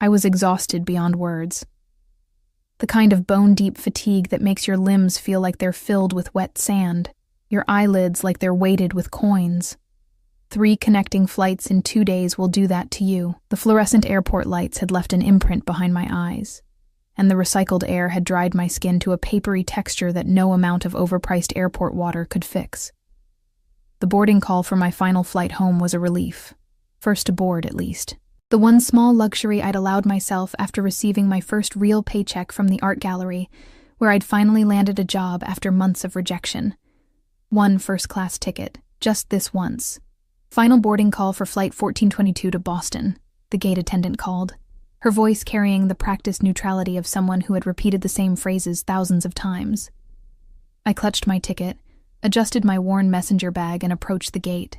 I was exhausted beyond words. The kind of bone-deep fatigue that makes your limbs feel like they're filled with wet sand, your eyelids like they're weighted with coins. 3 connecting flights in 2 days will do that to you. The fluorescent airport lights had left an imprint behind my eyes, and the recycled air had dried my skin to a papery texture that no amount of overpriced airport water could fix. The boarding call for my final flight home was a relief. First aboard, at least. The one small luxury I'd allowed myself after receiving my first real paycheck from the art gallery, where I'd finally landed a job after months of rejection. 1 first-class ticket, just this once. Final boarding call for Flight 1422 to Boston, the gate attendant called, her voice carrying the practiced neutrality of someone who had repeated the same phrases thousands of times. I clutched my ticket, adjusted my worn messenger bag, and approached the gate.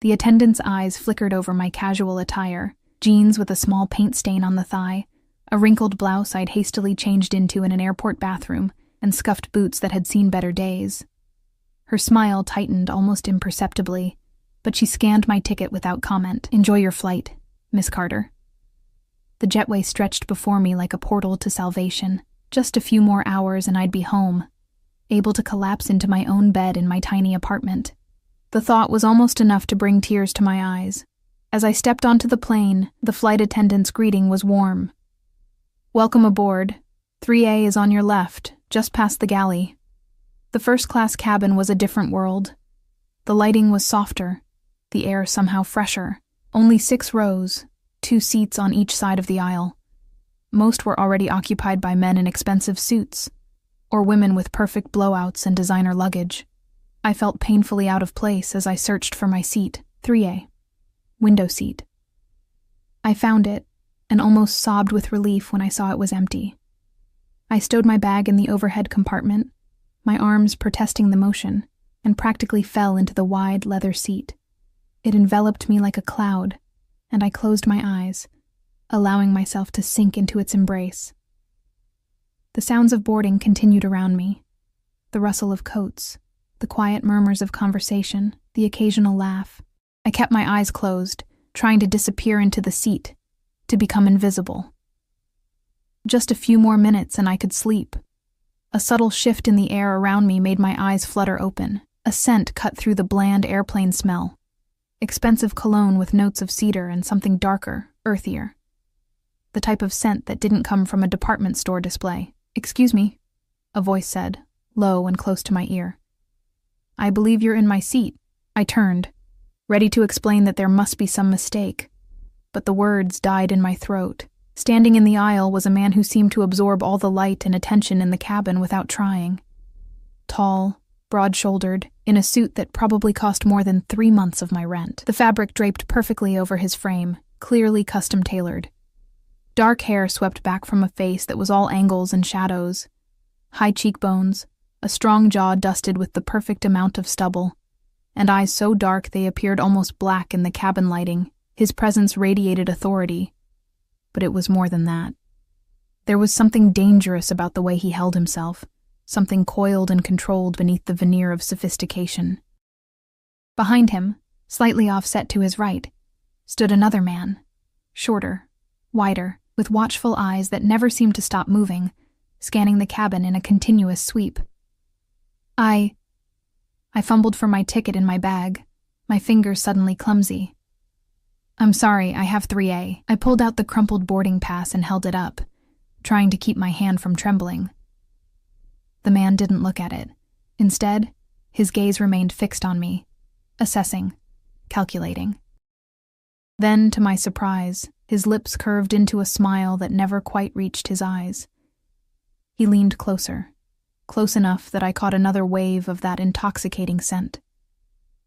The attendant's eyes flickered over my casual attire, jeans with a small paint stain on the thigh, a wrinkled blouse I'd hastily changed into in an airport bathroom, and scuffed boots that had seen better days. Her smile tightened almost imperceptibly, but she scanned my ticket without comment. "Enjoy your flight, Miss Carter." The jetway stretched before me like a portal to salvation. Just a few more hours and I'd be home, able to collapse into my own bed in my tiny apartment. The thought was almost enough to bring tears to my eyes. As I stepped onto the plane, the flight attendant's greeting was warm. "Welcome aboard. 3A is on your left, just past the galley." The first-class cabin was a different world. The lighting was softer, the air somehow fresher. Only 6 rows, 2 seats on each side of the aisle. Most were already occupied by men in expensive suits, or women with perfect blowouts and designer luggage. I felt painfully out of place as I searched for my seat, 3A. Window seat. I found it, and almost sobbed with relief when I saw it was empty. I stowed my bag in the overhead compartment, my arms protesting the motion, and practically fell into the wide leather seat. It enveloped me like a cloud, and I closed my eyes, allowing myself to sink into its embrace. The sounds of boarding continued around me. The rustle of coats, the quiet murmurs of conversation, the occasional laugh. I kept my eyes closed, trying to disappear into the seat, to become invisible. Just a few more minutes and I could sleep. A subtle shift in the air around me made my eyes flutter open. A scent cut through the bland airplane smell. Expensive cologne with notes of cedar and something darker, earthier. The type of scent that didn't come from a department store display. "Excuse me," a voice said, low and close to my ear. "I believe you're in my seat." I turned, ready to explain that there must be some mistake, but the words died in my throat. Standing in the aisle was a man who seemed to absorb all the light and attention in the cabin without trying. Tall, broad-shouldered, in a suit that probably cost more than 3 months of my rent. The fabric draped perfectly over his frame, clearly custom-tailored. Dark hair swept back from a face that was all angles and shadows. High cheekbones, a strong jaw dusted with the perfect amount of stubble, and eyes so dark they appeared almost black in the cabin lighting. His presence radiated authority, but it was more than that. There was something dangerous about the way he held himself, something coiled and controlled beneath the veneer of sophistication. Behind him, slightly offset to his right, stood another man, shorter, wider, with watchful eyes that never seemed to stop moving, scanning the cabin in a continuous sweep. I fumbled for my ticket in my bag, my fingers suddenly clumsy. "I'm sorry, I have 3A. I pulled out the crumpled boarding pass and held it up, trying to keep my hand from trembling. The man didn't look at it. Instead, his gaze remained fixed on me, assessing, calculating. Then, to my surprise, his lips curved into a smile that never quite reached his eyes. He leaned closer, close enough that I caught another wave of that intoxicating scent.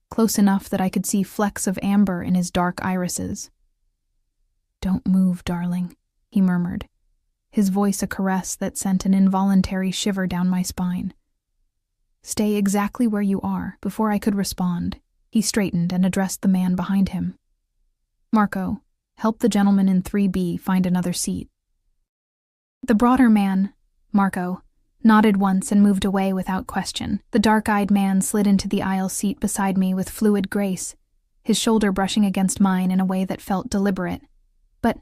Close enough that I could see flecks of amber in his dark irises. "Don't move, darling," he murmured, his voice a caress that sent an involuntary shiver down my spine. "Stay exactly where you are." Before I could respond, he straightened and addressed the man behind him. "Marco, help the gentleman in 3B find another seat." The broader man, Marco, nodded once and moved away without question. The dark-eyed man slid into the aisle seat beside me with fluid grace, his shoulder brushing against mine in a way that felt deliberate. But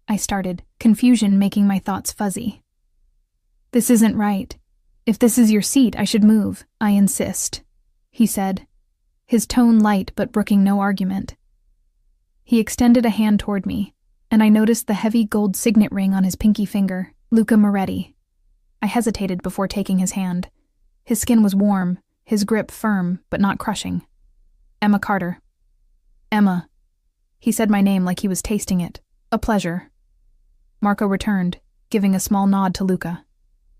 I started, confusion making my thoughts fuzzy. This isn't right. If this is your seat, I should move. I insist, he said, his tone light but brooking no argument. He extended a hand toward me, and I noticed the heavy gold signet ring on his pinky finger, Luca Moretti. I hesitated before taking his hand. His skin was warm, his grip firm, but not crushing. Emma Carter. Emma. He said my name like he was tasting it. A pleasure. Marco returned, giving a small nod to Luca.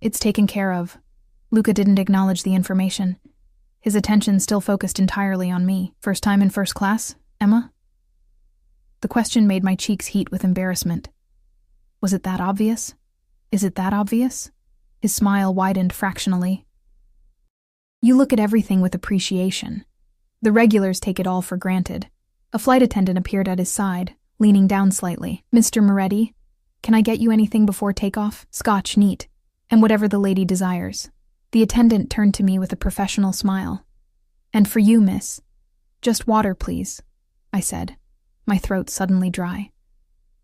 It's taken care of. Luca didn't acknowledge the information. His attention still focused entirely on me. First time in first class, Emma? The question made my cheeks heat with embarrassment. Was it that obvious? Is it that obvious? His smile widened fractionally. You look at everything with appreciation. The regulars take it all for granted. A flight attendant appeared at his side, leaning down slightly. Mr. Moretti, can I get you anything before takeoff? Scotch, neat. And whatever the lady desires. The attendant turned to me with a professional smile. And for you, miss. Just water, please, I said, my throat suddenly dry.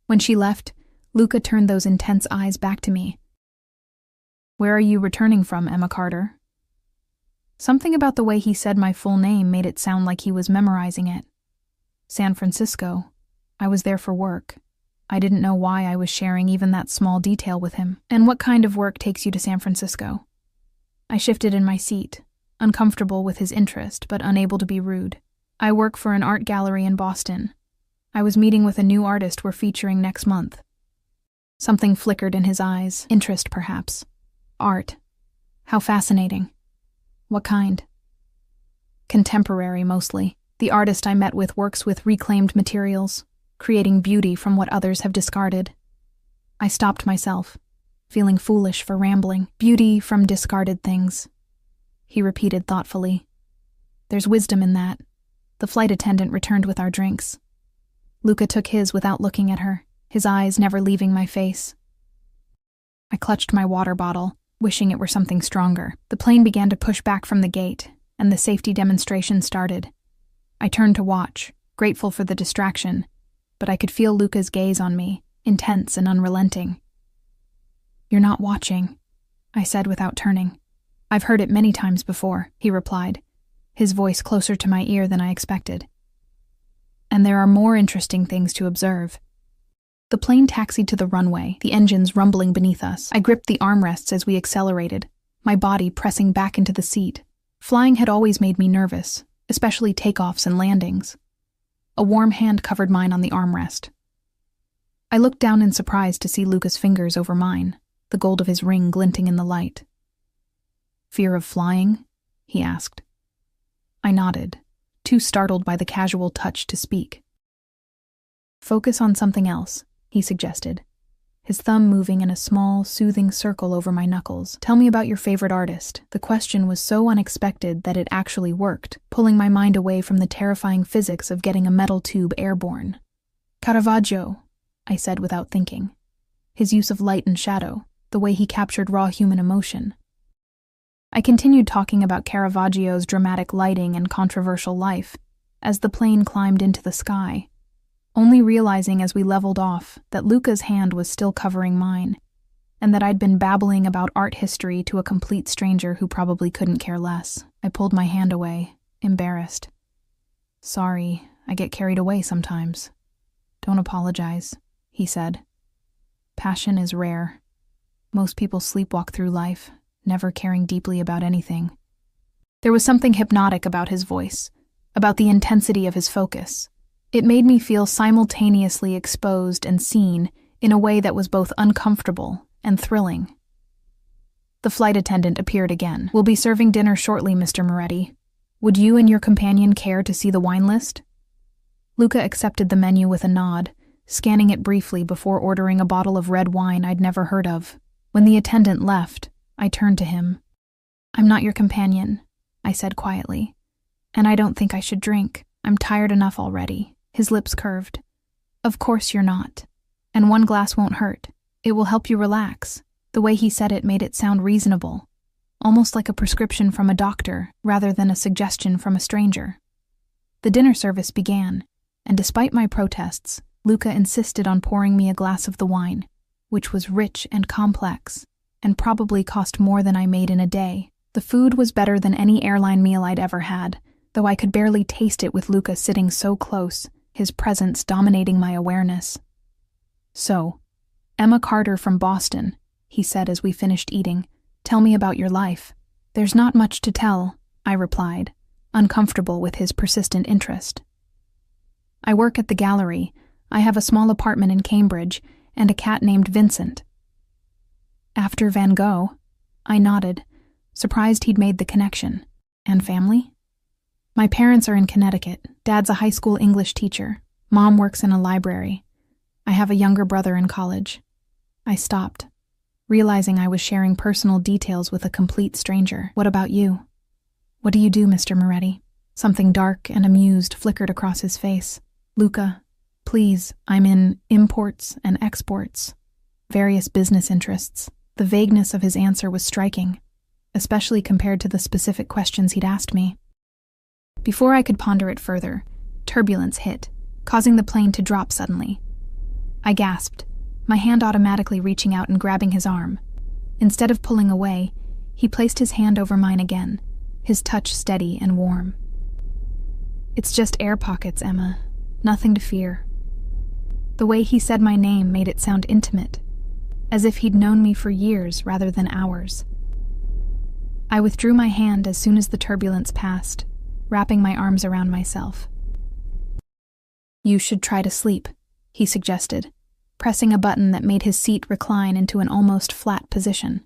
When she left, Luca turned those intense eyes back to me. Where are you returning from, Emma Carter? Something about the way he said my full name made it sound like he was memorizing it. San Francisco. I was there for work. I didn't know why I was sharing even that small detail with him. And what kind of work takes you to San Francisco? I shifted in my seat, uncomfortable with his interest, but unable to be rude. I work for an art gallery in Boston. I was meeting with a new artist we're featuring next month. Something flickered in his eyes. Interest, perhaps. Art. How fascinating. What kind? Contemporary, mostly. The artist I met with works with reclaimed materials, creating beauty from what others have discarded. I stopped myself, feeling foolish for rambling. Beauty from discarded things. He repeated thoughtfully. There's wisdom in that. The flight attendant returned with our drinks. Luca took his without looking at her, his eyes never leaving my face. I clutched my water bottle, wishing it were something stronger. The plane began to push back from the gate, and the safety demonstration started. I turned to watch, grateful for the distraction, but I could feel Luca's gaze on me, intense and unrelenting. You're not watching, I said without turning. I've heard it many times before, he replied, his voice closer to my ear than I expected. And there are more interesting things to observe. The plane taxied to the runway, the engines rumbling beneath us. I gripped the armrests as we accelerated, my body pressing back into the seat. Flying had always made me nervous, especially takeoffs and landings. A warm hand covered mine on the armrest. I looked down in surprise to see Luca's fingers over mine, the gold of his ring glinting in the light. Fear of flying? He asked. I nodded, too startled by the casual touch to speak. Focus on something else, he suggested, his thumb moving in a small, soothing circle over my knuckles. Tell me about your favorite artist. The question was so unexpected that it actually worked, pulling my mind away from the terrifying physics of getting a metal tube airborne. Caravaggio, I said without thinking. His use of light and shadow, the way he captured raw human emotion. I continued talking about Caravaggio's dramatic lighting and controversial life as the plane climbed into the sky, only realizing as we leveled off that Luca's hand was still covering mine, and that I'd been babbling about art history to a complete stranger who probably couldn't care less. I pulled my hand away, embarrassed. Sorry, I get carried away sometimes. Don't apologize, he said. Passion is rare. Most people sleepwalk through life, never caring deeply about anything. There was something hypnotic about his voice, about the intensity of his focus. It made me feel simultaneously exposed and seen in a way that was both uncomfortable and thrilling. The flight attendant appeared again. We'll be serving dinner shortly, Mr. Moretti. Would you and your companion care to see the wine list? Luca accepted the menu with a nod, scanning it briefly before ordering a bottle of red wine I'd never heard of. When the attendant left, I turned to him. I'm not your companion, I said quietly, and I don't think I should drink. I'm tired enough already. His lips curved. Of course you're not. And one glass won't hurt. It will help you relax. The way he said it made it sound reasonable, almost like a prescription from a doctor rather than a suggestion from a stranger. The dinner service began, and despite my protests, Luca insisted on pouring me a glass of the wine, which was rich and complex, and probably cost more than I made in a day. The food was better than any airline meal I'd ever had, though I could barely taste it with Luca sitting so close, his presence dominating my awareness. "So, Emma Carter from Boston," he said as we finished eating. "Tell me about your life." "There's not much to tell," I replied, uncomfortable with his persistent interest. "I work at the gallery. I have a small apartment in Cambridge, and a cat named Vincent." "After Van Gogh?" I nodded, surprised he'd made the connection. "And family?" "My parents are in Connecticut. Dad's a high school English teacher. Mom works in a library. I have a younger brother in college." I stopped, realizing I was sharing personal details with a complete stranger. "What about you?" "What do you do, Mr. Moretti?" Something dark and amused flickered across his face. "Luca, please, I'm in imports and exports. Various business interests." The vagueness of his answer was striking, especially compared to the specific questions he'd asked me. Before I could ponder it further, turbulence hit, causing the plane to drop suddenly. I gasped, my hand automatically reaching out and grabbing his arm. Instead of pulling away, he placed his hand over mine again, his touch steady and warm. "It's just air pockets, Emma. Nothing to fear." The way he said my name made it sound intimate, as if he'd known me for years rather than hours. I withdrew my hand as soon as the turbulence passed, wrapping my arms around myself. "You should try to sleep," he suggested, pressing a button that made his seat recline into an almost flat position.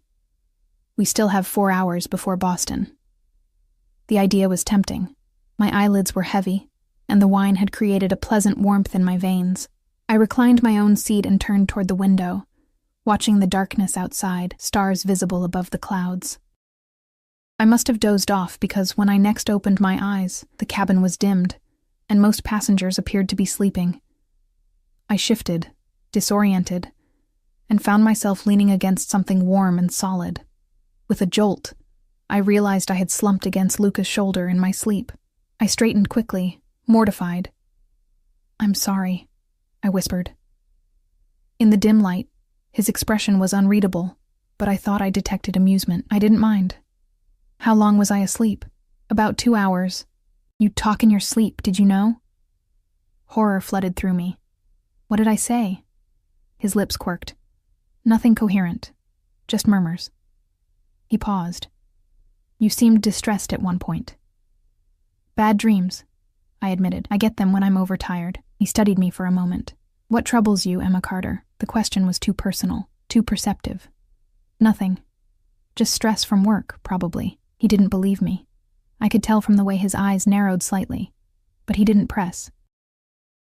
"We still have 4 hours before Boston." The idea was tempting. My eyelids were heavy, and the wine had created a pleasant warmth in my veins. I reclined my own seat and turned toward the window, watching the darkness outside, stars visible above the clouds. I must have dozed off because when I next opened my eyes, the cabin was dimmed, and most passengers appeared to be sleeping. I shifted, disoriented, and found myself leaning against something warm and solid. With a jolt, I realized I had slumped against Luca's shoulder in my sleep. I straightened quickly, mortified. "I'm sorry," I whispered. In the dim light, his expression was unreadable, but I thought I detected amusement. I didn't mind. "How long was I asleep?" "About 2 hours. You talk in your sleep, did you know?" Horror flooded through me. "What did I say?" His lips quirked. "Nothing coherent. Just murmurs." He paused. "You seemed distressed at one point." "Bad dreams," I admitted. "I get them when I'm overtired." He studied me for a moment. "What troubles you, Emma Carter?" The question was too personal, too perceptive. "Nothing. Just stress from work, probably." He didn't believe me. I could tell from the way his eyes narrowed slightly, but he didn't press.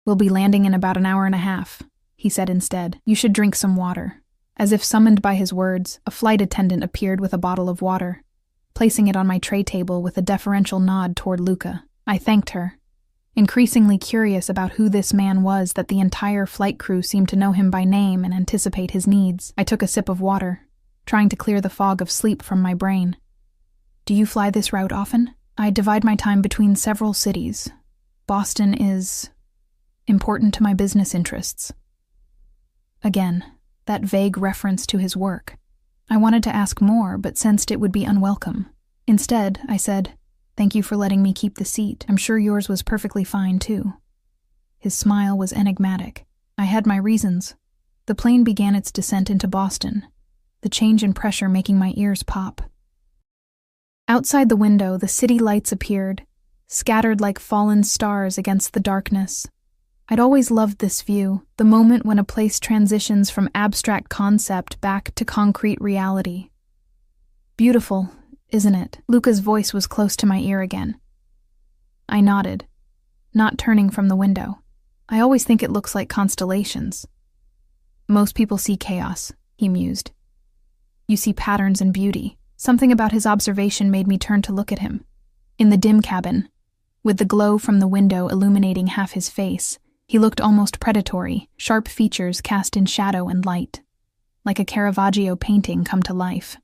"We'll be landing in about an hour and a half," he said instead. "You should drink some water." As if summoned by his words, a flight attendant appeared with a bottle of water, placing it on my tray table with a deferential nod toward Luca. I thanked her, increasingly curious about who this man was that the entire flight crew seemed to know him by name and anticipate his needs. I took a sip of water, trying to clear the fog of sleep from my brain. "Do you fly this route often?" "I divide my time between several cities. Boston is important to my business interests." Again, that vague reference to his work. I wanted to ask more, but sensed it would be unwelcome. Instead, I said, "Thank you for letting me keep the seat. I'm sure yours was perfectly fine, too." His smile was enigmatic. I had my reasons. The plane began its descent into Boston, the change in pressure making my ears pop. Outside the window, the city lights appeared, scattered like fallen stars against the darkness. I'd always loved this view, the moment when a place transitions from abstract concept back to concrete reality. "Beautiful, isn't it?" Luca's voice was close to my ear again. I nodded, not turning from the window. "I always think it looks like constellations." "Most people see chaos," he mused. "You see patterns and beauty." Something about his observation made me turn to look at him. In the dim cabin, with the glow from the window illuminating half his face, he looked almost predatory, sharp features cast in shadow and light, like a Caravaggio painting come to life.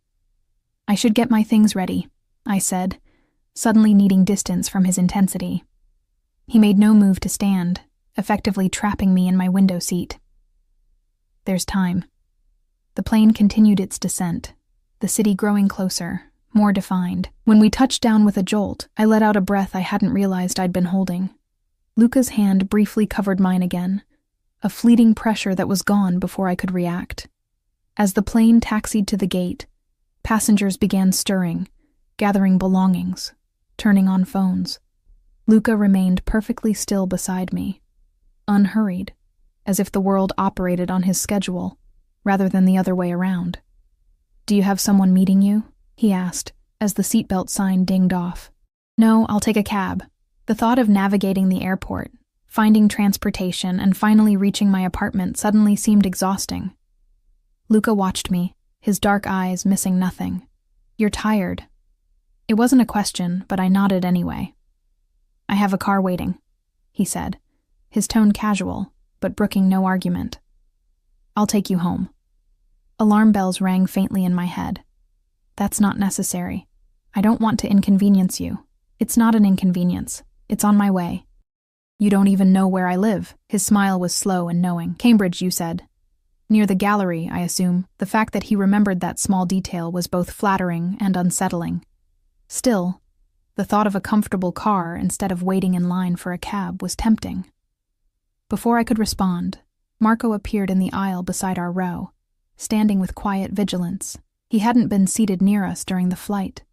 "I should get my things ready," I said, suddenly needing distance from his intensity. He made no move to stand, effectively trapping me in my window seat. There's time. The plane continued its descent, the city growing closer, more defined. When we touched down with a jolt, I let out a breath I hadn't realized I'd been holding. Luca's hand briefly covered mine again, a fleeting pressure that was gone before I could react. As the plane taxied to the gate, passengers began stirring, gathering belongings, turning on phones. Luca remained perfectly still beside me, unhurried, as if the world operated on his schedule, rather than the other way around. "Do you have someone meeting you?" he asked, as the seatbelt sign dinged off. "No, I'll take a cab." The thought of navigating the airport, finding transportation, and finally reaching my apartment suddenly seemed exhausting. Luca watched me, his dark eyes missing nothing. "You're tired." It wasn't a question, but I nodded anyway. "I have a car waiting," he said, his tone casual, but brooking no argument. "I'll take you home." Alarm bells rang faintly in my head. "That's not necessary. I don't want to inconvenience you." "It's not an inconvenience. It's on my way." "You don't even know where I live." His smile was slow and knowing. "Cambridge, you said." "Near the gallery, I assume." The fact that he remembered that small detail was both flattering and unsettling. Still, the thought of a comfortable car instead of waiting in line for a cab was tempting. Before I could respond, Marco appeared in the aisle beside our row, standing with quiet vigilance. He hadn't been seated near us during the flight,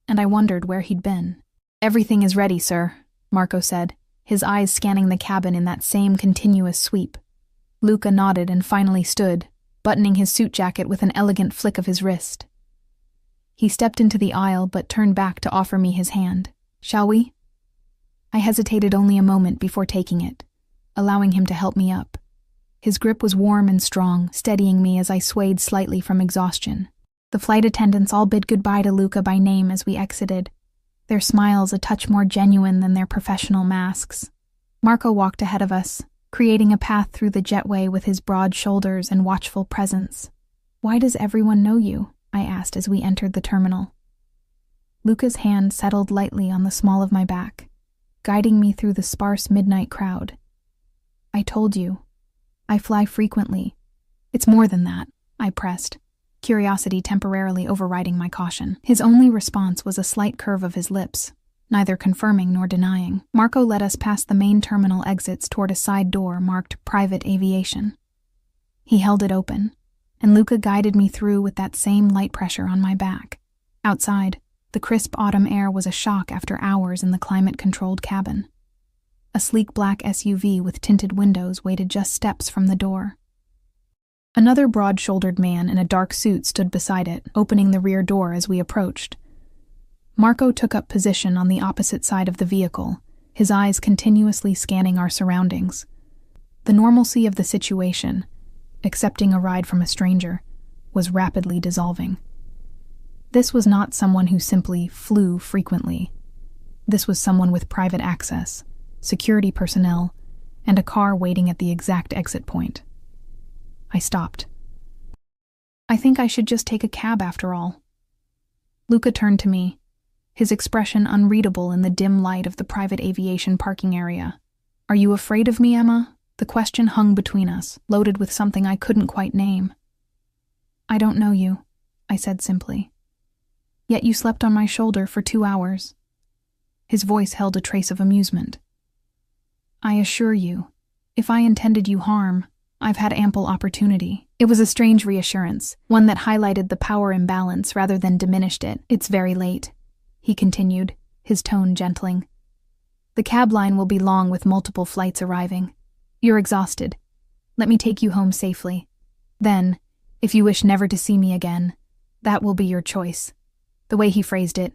and I wondered where he'd been. "Everything is ready, sir," Marco said, his eyes scanning the cabin in that same continuous sweep. Luca nodded and finally stood, buttoning his suit jacket with an elegant flick of his wrist. He stepped into the aisle but turned back to offer me his hand. "Shall we?" I hesitated only a moment before taking it, allowing him to help me up. His grip was warm and strong, steadying me as I swayed slightly from exhaustion. The flight attendants all bid goodbye to Luca by name as we exited, their smiles a touch more genuine than their professional masks. Marco walked ahead of us, creating a path through the jetway with his broad shoulders and watchful presence. "Why does everyone know you?" I asked as we entered the terminal. Luca's hand settled lightly on the small of my back, guiding me through the sparse midnight crowd. "I told you. I fly frequently." "It's more than that," I pressed, curiosity temporarily overriding my caution. His only response was a slight curve of his lips, neither confirming nor denying. Marco led us past the main terminal exits toward a side door marked Private Aviation. He held it open, and Luca guided me through with that same light pressure on my back. Outside, the crisp autumn air was a shock after hours in the climate-controlled cabin. A sleek black SUV with tinted windows waited just steps from the door. Another broad-shouldered man in a dark suit stood beside it, opening the rear door as we approached. Marco took up position on the opposite side of the vehicle, his eyes continuously scanning our surroundings. The normalcy of the situation, accepting a ride from a stranger, was rapidly dissolving. This was not someone who simply flew frequently. This was someone with private access, security personnel, and a car waiting at the exact exit point. I stopped. "I think I should just take a cab after all." Luca turned to me, his expression unreadable in the dim light of the private aviation parking area. "Are you afraid of me, Emma?" The question hung between us, loaded with something I couldn't quite name. "I don't know you," I said simply. "Yet you slept on my shoulder for 2 hours." His voice held a trace of amusement. "I assure you, if I intended you harm, I've had ample opportunity." It was a strange reassurance, one that highlighted the power imbalance rather than diminished it. "It's very late," he continued, his tone gentling. "The cab line will be long with multiple flights arriving. You're exhausted. Let me take you home safely. Then, if you wish never to see me again, that will be your choice." The way he phrased it,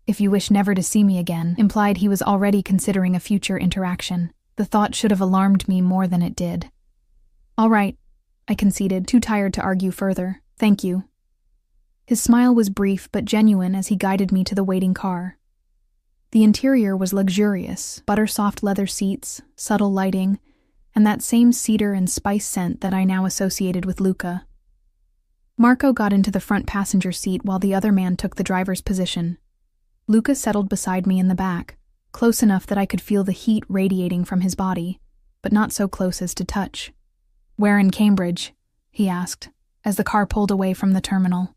"if you wish never to see me again," implied he was already considering a future interaction. The thought should have alarmed me more than it did. "All right," I conceded, too tired to argue further. "Thank you." His smile was brief but genuine as he guided me to the waiting car. The interior was luxurious, butter-soft leather seats, subtle lighting, and that same cedar and spice scent that I now associated with Luca. Marco got into the front passenger seat while the other man took the driver's position. Luca settled beside me in the back, close enough that I could feel the heat radiating from his body, but not so close as to touch. "Where in Cambridge?" he asked, as the car pulled away from the terminal.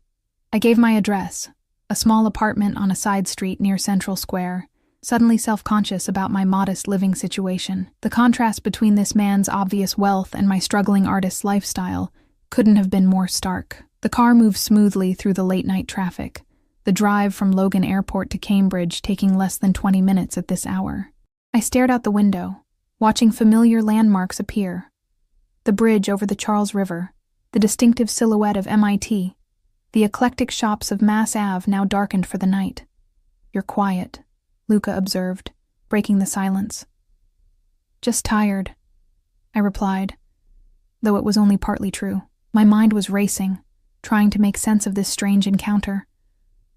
I gave my address, a small apartment on a side street near Central Square, suddenly self-conscious about my modest living situation. The contrast between this man's obvious wealth and my struggling artist's lifestyle couldn't have been more stark. The car moved smoothly through the late-night traffic, the drive from Logan Airport to Cambridge taking less than 20 minutes at this hour. I stared out the window, watching familiar landmarks appear. The bridge over the Charles River, the distinctive silhouette of MIT, the eclectic shops of Mass Ave now darkened for the night. "You're quiet," Luca observed, breaking the silence. "Just tired," I replied, though it was only partly true. My mind was racing, trying to make sense of this strange encounter,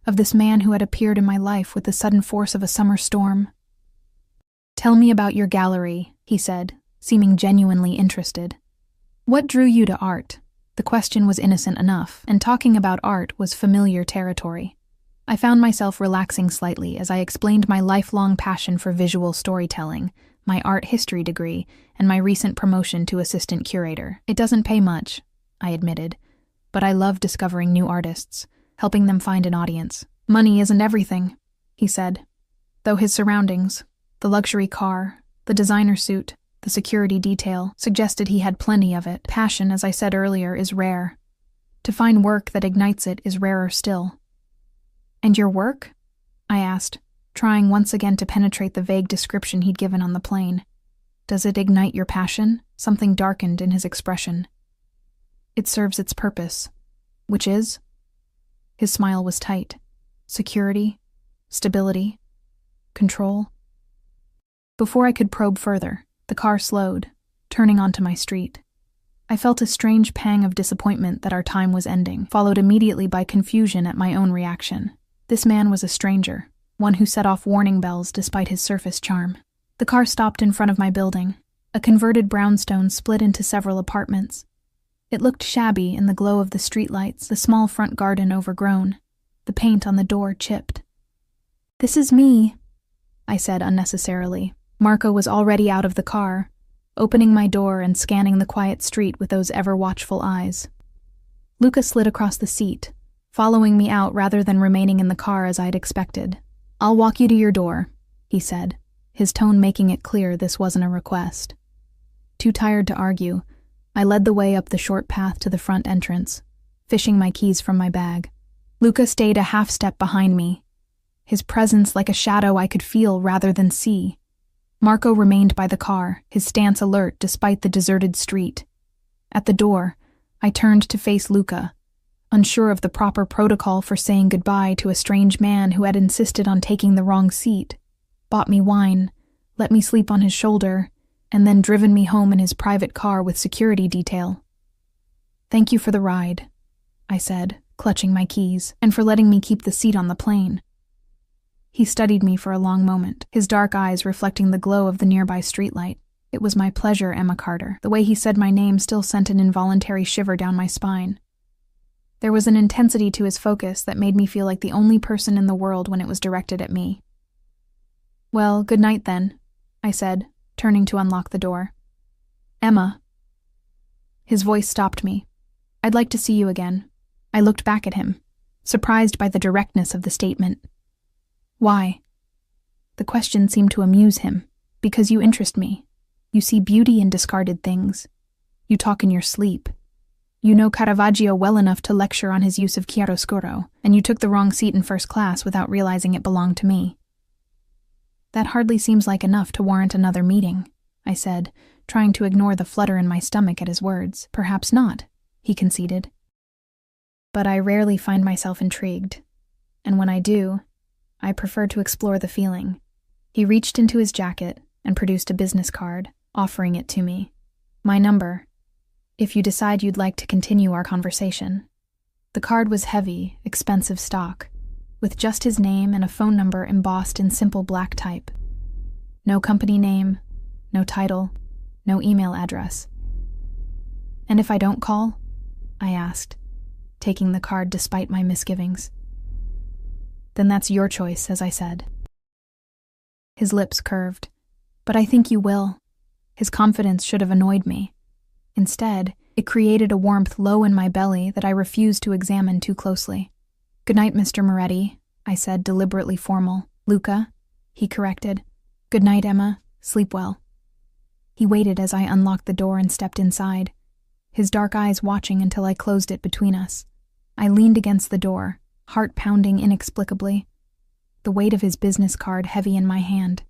of this man who had appeared in my life with the sudden force of a summer storm. "Tell me about your gallery," he said, seeming genuinely interested. "What drew you to art?" The question was innocent enough, and talking about art was familiar territory. I found myself relaxing slightly as I explained my lifelong passion for visual storytelling, my art history degree, and my recent promotion to assistant curator. "It doesn't pay much," I admitted, "but I love discovering new artists, helping them find an audience." "Money isn't everything," he said, though his surroundings, the luxury car, the designer suit, the security detail, suggested he had plenty of it. Passion, as I said earlier, is rare. To find work that ignites it is rarer still. "And your work?" I asked, trying once again to penetrate the vague description he'd given on the plane. "Does it ignite your passion?" Something darkened in his expression. "It serves its purpose." "Which is?" His smile was tight. "Security, stability, control." Before I could probe further, the car slowed, turning onto my street. I felt a strange pang of disappointment that our time was ending, followed immediately by confusion at my own reaction. This man was a stranger, one who set off warning bells despite his surface charm. The car stopped in front of my building. A converted brownstone split into several apartments. It looked shabby in the glow of the streetlights, the small front garden overgrown, the paint on the door chipped. "This is me," I said unnecessarily. Marco was already out of the car, opening my door and scanning the quiet street with those ever-watchful eyes. Luca slid across the seat, following me out rather than remaining in the car as I'd expected. "I'll walk you to your door," he said, his tone making it clear this wasn't a request. Too tired to argue, I led the way up the short path to the front entrance, fishing my keys from my bag. Luca stayed a half step behind me, his presence like a shadow I could feel rather than see. Marco remained by the car, his stance alert despite the deserted street. At the door, I turned to face Luca, unsure of the proper protocol for saying goodbye to a strange man who had insisted on taking the wrong seat, bought me wine, let me sleep on his shoulder, and then driven me home in his private car with security detail. "Thank you for the ride," I said, clutching my keys, "and for letting me keep the seat on the plane." He studied me for a long moment, his dark eyes reflecting the glow of the nearby streetlight. "It was my pleasure, Emma Carter." The way he said my name still sent an involuntary shiver down my spine. There was an intensity to his focus that made me feel like the only person in the world when it was directed at me. "Well, good night then," I said, turning to unlock the door. "Emma." His voice stopped me. "I'd like to see you again." I looked back at him, surprised by the directness of the statement. "Why?" The question seemed to amuse him. "Because you interest me. You see beauty in discarded things. You talk in your sleep. You know Caravaggio well enough to lecture on his use of chiaroscuro, and you took the wrong seat in first class without realizing it belonged to me." "That hardly seems like enough to warrant another meeting," I said, trying to ignore the flutter in my stomach at his words. "Perhaps not," he conceded. "But I rarely find myself intrigued, and when I do, I prefer to explore the feeling." He reached into his jacket and produced a business card, offering it to me. "My number, if you decide you'd like to continue our conversation." The card was heavy, expensive stock, with just his name and a phone number embossed in simple black type. No company name, no title, no email address. "And if I don't call?" I asked, taking the card despite my misgivings. "Then that's your choice," as I said. His lips curved. "But I think you will." His confidence should have annoyed me. Instead, it created a warmth low in my belly that I refused to examine too closely. "Good night, Mr. Moretti," I said, deliberately formal. "Luca," he corrected. "Good night, Emma. Sleep well." He waited as I unlocked the door and stepped inside, his dark eyes watching until I closed it between us. I leaned against the door, heart pounding inexplicably, the weight of his business card heavy in my hand.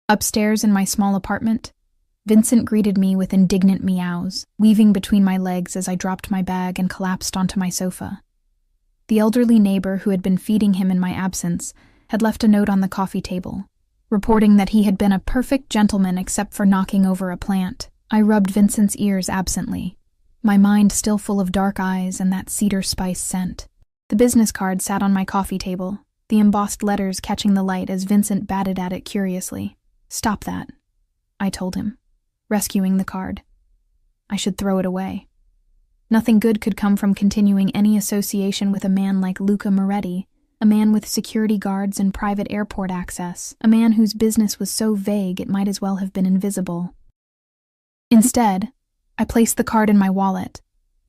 Upstairs in my small apartment, Vincent greeted me with indignant meows, weaving between my legs as I dropped my bag and collapsed onto my sofa. The elderly neighbor who had been feeding him in my absence had left a note on the coffee table, reporting that he had been a perfect gentleman except for knocking over a plant. I rubbed Vincent's ears absently, my mind still full of dark eyes and that cedar spice scent. The business card sat on my coffee table, the embossed letters catching the light as Vincent batted at it curiously. "Stop that," I told him, rescuing the card. I should throw it away. Nothing good could come from continuing any association with a man like Luca Moretti, a man with security guards and private airport access, a man whose business was so vague it might as well have been invisible. Instead, I placed the card in my wallet,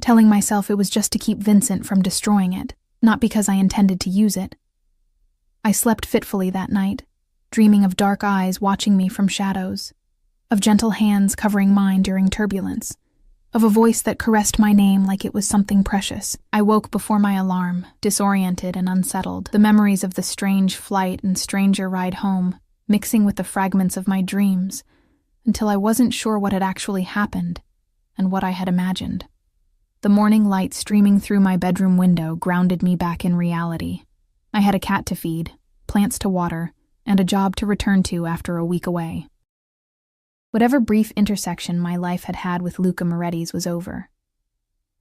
telling myself it was just to keep Vincent from destroying it, not because I intended to use it. I slept fitfully that night, dreaming of dark eyes watching me from shadows, of gentle hands covering mine during turbulence, of a voice that caressed my name like it was something precious. I woke before my alarm, disoriented and unsettled, the memories of the strange flight and stranger ride home, mixing with the fragments of my dreams, until I wasn't sure what had actually happened and what I had imagined. The morning light streaming through my bedroom window grounded me back in reality. I had a cat to feed, plants to water, and a job to return to after a week away. Whatever brief intersection my life had had with Luca Moretti's was over.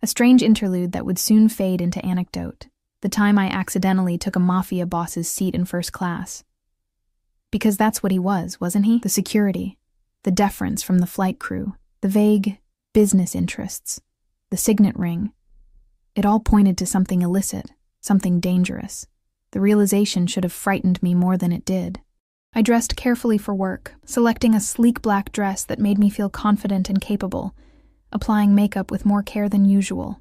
A strange interlude that would soon fade into anecdote, the time I accidentally took a Mafia boss's seat in first class. Because that's what he was, wasn't he? The security, the deference from the flight crew, the vague business interests, the signet ring. It all pointed to something illicit, something dangerous. The realization should have frightened me more than it did. I dressed carefully for work, selecting a sleek black dress that made me feel confident and capable, applying makeup with more care than usual.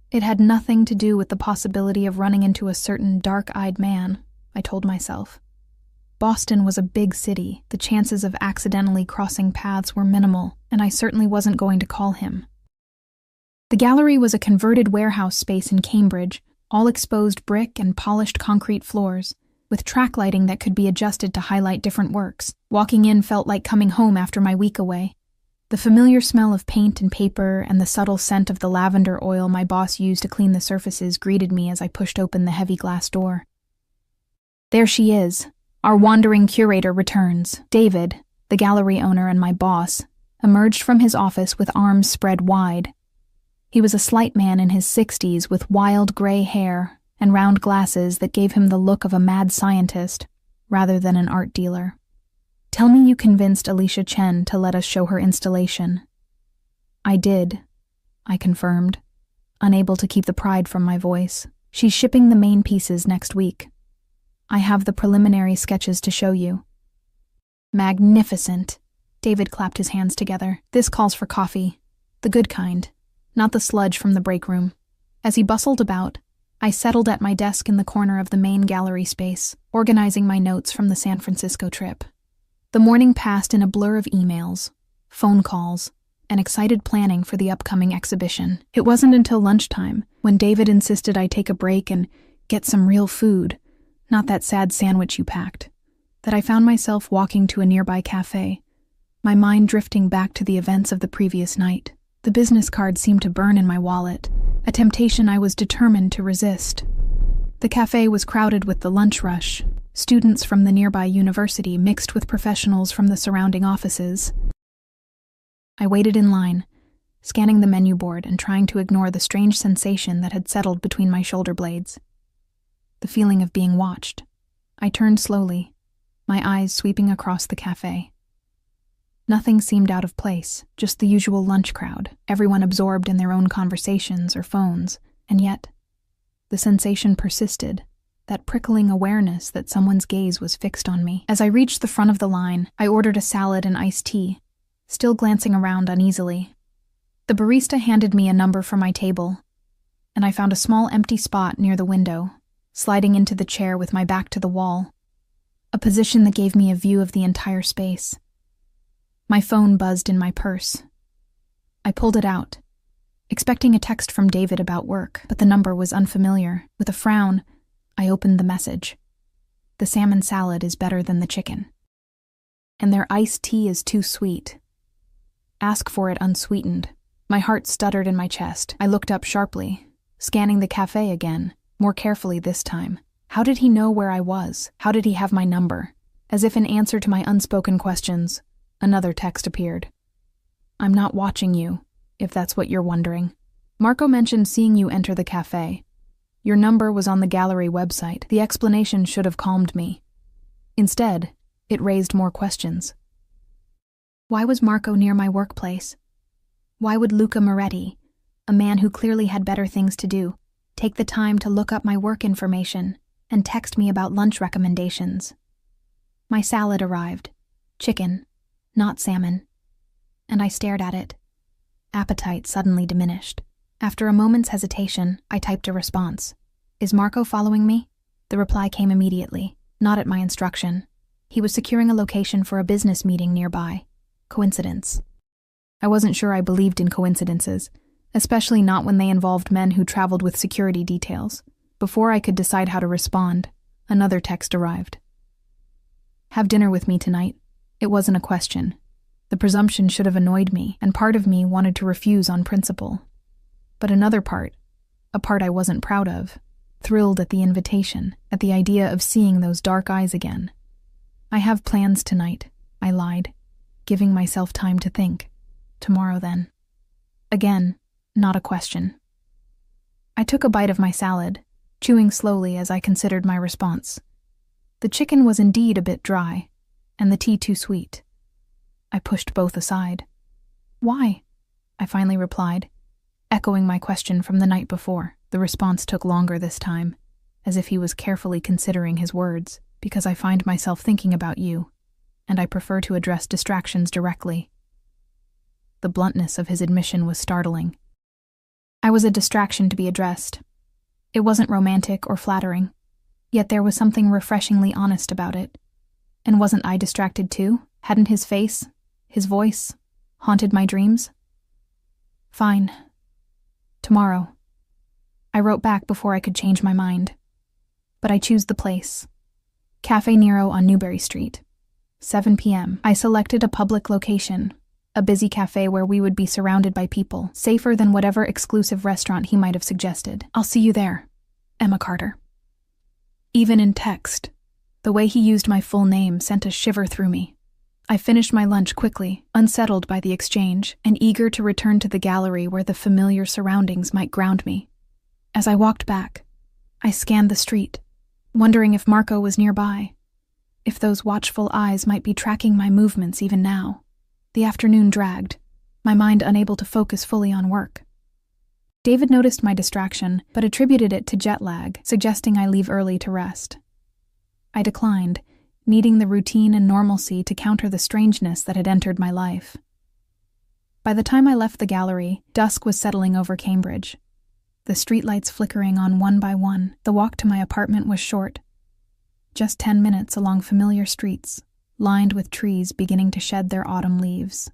It had nothing to do with the possibility of running into a certain dark-eyed man, I told myself. Boston was a big city, the chances of accidentally crossing paths were minimal, and I certainly wasn't going to call him. The gallery was a converted warehouse space in Cambridge, all exposed brick and polished concrete floors, with track lighting that could be adjusted to highlight different works. Walking in felt like coming home after my week away. The familiar smell of paint and paper and the subtle scent of the lavender oil my boss used to clean the surfaces greeted me as I pushed open the heavy glass door. There she is. Our wandering curator returns. David, the gallery owner and my boss, emerged from his office with arms spread wide. He was a slight man in his 60s with wild gray hair and round glasses that gave him the look of a mad scientist rather than an art dealer. "Tell me you convinced Alicia Chen to let us show her installation." "I did," I confirmed, unable to keep the pride from my voice. "She's shipping the main pieces next week. I have the preliminary sketches to show you." "Magnificent." David clapped his hands together. "This calls for coffee. The good kind, not the sludge from the break room." As he bustled about, I settled at my desk in the corner of the main gallery space, organizing my notes from the San Francisco trip. The morning passed in a blur of emails, phone calls, and excited planning for the upcoming exhibition. It wasn't until lunchtime, when David insisted I take a break and get some real food, not that sad sandwich you packed, that I found myself walking to a nearby cafe, my mind drifting back to the events of the previous night. The business card seemed to burn in my wallet, a temptation I was determined to resist. The cafe was crowded with the lunch rush, students from the nearby university mixed with professionals from the surrounding offices. I waited in line, scanning the menu board and trying to ignore the strange sensation that had settled between my shoulder blades. The feeling of being watched. I turned slowly, my eyes sweeping across the cafe. Nothing seemed out of place, just the usual lunch crowd, everyone absorbed in their own conversations or phones, and yet, the sensation persisted, that prickling awareness that someone's gaze was fixed on me. As I reached the front of the line, I ordered a salad and iced tea, still glancing around uneasily. The barista handed me a number for my table, and I found a small empty spot near the window, sliding into the chair with my back to the wall, a position that gave me a view of the entire space. My phone buzzed in my purse. I pulled it out, expecting a text from David about work, but the number was unfamiliar. With a frown, I opened the message. The salmon salad is better than the chicken. And their iced tea is too sweet. Ask for it unsweetened. My heart stuttered in my chest. I looked up sharply, scanning the cafe again, more carefully this time. How did he know where I was? How did he have my number? As if in answer to my unspoken questions, another text appeared. I'm not watching you, if that's what you're wondering. Marco mentioned seeing you enter the cafe. Your number was on the gallery website. The explanation should have calmed me. Instead, it raised more questions. Why was Marco near my workplace? Why would Luca Moretti, a man who clearly had better things to do, take the time to look up my work information and text me about lunch recommendations? My salad arrived. Chicken, not salmon. And I stared at it. Appetite suddenly diminished. After a moment's hesitation, I typed a response. Is Marco following me? The reply came immediately, not at my instruction. He was securing a location for a business meeting nearby. Coincidence. I wasn't sure I believed in coincidences, especially not when they involved men who traveled with security details. Before I could decide how to respond, another text arrived. Have dinner with me tonight. It wasn't a question. The presumption should have annoyed me, and part of me wanted to refuse on principle. But another part, a part I wasn't proud of, thrilled at the invitation, at the idea of seeing those dark eyes again. I have plans tonight, I lied, giving myself time to think. Tomorrow then. Again, not a question. I took a bite of my salad, chewing slowly as I considered my response. The chicken was indeed a bit dry, and the tea too sweet. I pushed both aside. Why? I finally replied, echoing my question from the night before. The response took longer this time, as if he was carefully considering his words, because I find myself thinking about you, and I prefer to address distractions directly. The bluntness of his admission was startling. I was a distraction to be addressed. It wasn't romantic or flattering, yet there was something refreshingly honest about it. And wasn't I distracted too? Hadn't his face, his voice, haunted my dreams? Fine. Tomorrow. I wrote back before I could change my mind. But I choose the place. Cafe Nero on Newbury Street. 7 p.m. I selected a public location, a busy cafe where we would be surrounded by people, safer than whatever exclusive restaurant he might have suggested. I'll see you there, Emma Carter. Even in text, the way he used my full name sent a shiver through me. I finished my lunch quickly, unsettled by the exchange, and eager to return to the gallery where the familiar surroundings might ground me. As I walked back, I scanned the street, wondering if Marco was nearby, if those watchful eyes might be tracking my movements even now. The afternoon dragged, my mind unable to focus fully on work. David noticed my distraction, but attributed it to jet lag, suggesting I leave early to rest. I declined, needing the routine and normalcy to counter the strangeness that had entered my life. By the time I left the gallery, dusk was settling over Cambridge. The streetlights flickering on one by one, the walk to my apartment was short. Just 10 minutes along familiar streets, lined with trees beginning to shed their autumn leaves.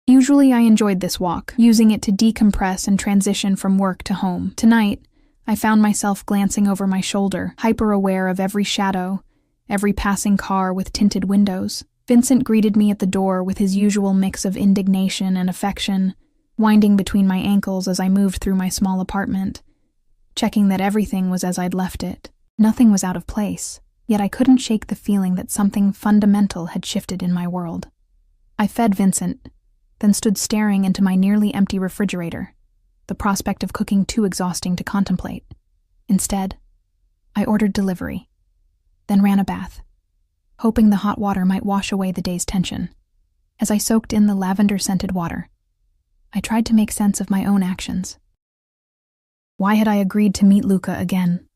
Usually I enjoyed this walk, using it to decompress and transition from work to home. Tonight, I found myself glancing over my shoulder, hyper-aware of every shadow, every passing car with tinted windows. Vincent greeted me at the door with his usual mix of indignation and affection, winding between my ankles as I moved through my small apartment, checking that everything was as I'd left it. Nothing was out of place, yet I couldn't shake the feeling that something fundamental had shifted in my world. I fed Vincent, then stood staring into my nearly empty refrigerator, the prospect of cooking too exhausting to contemplate. Instead, I ordered delivery, then ran a bath, hoping the hot water might wash away the day's tension. As I soaked in the lavender-scented water, I tried to make sense of my own actions. Why had I agreed to meet Luca again?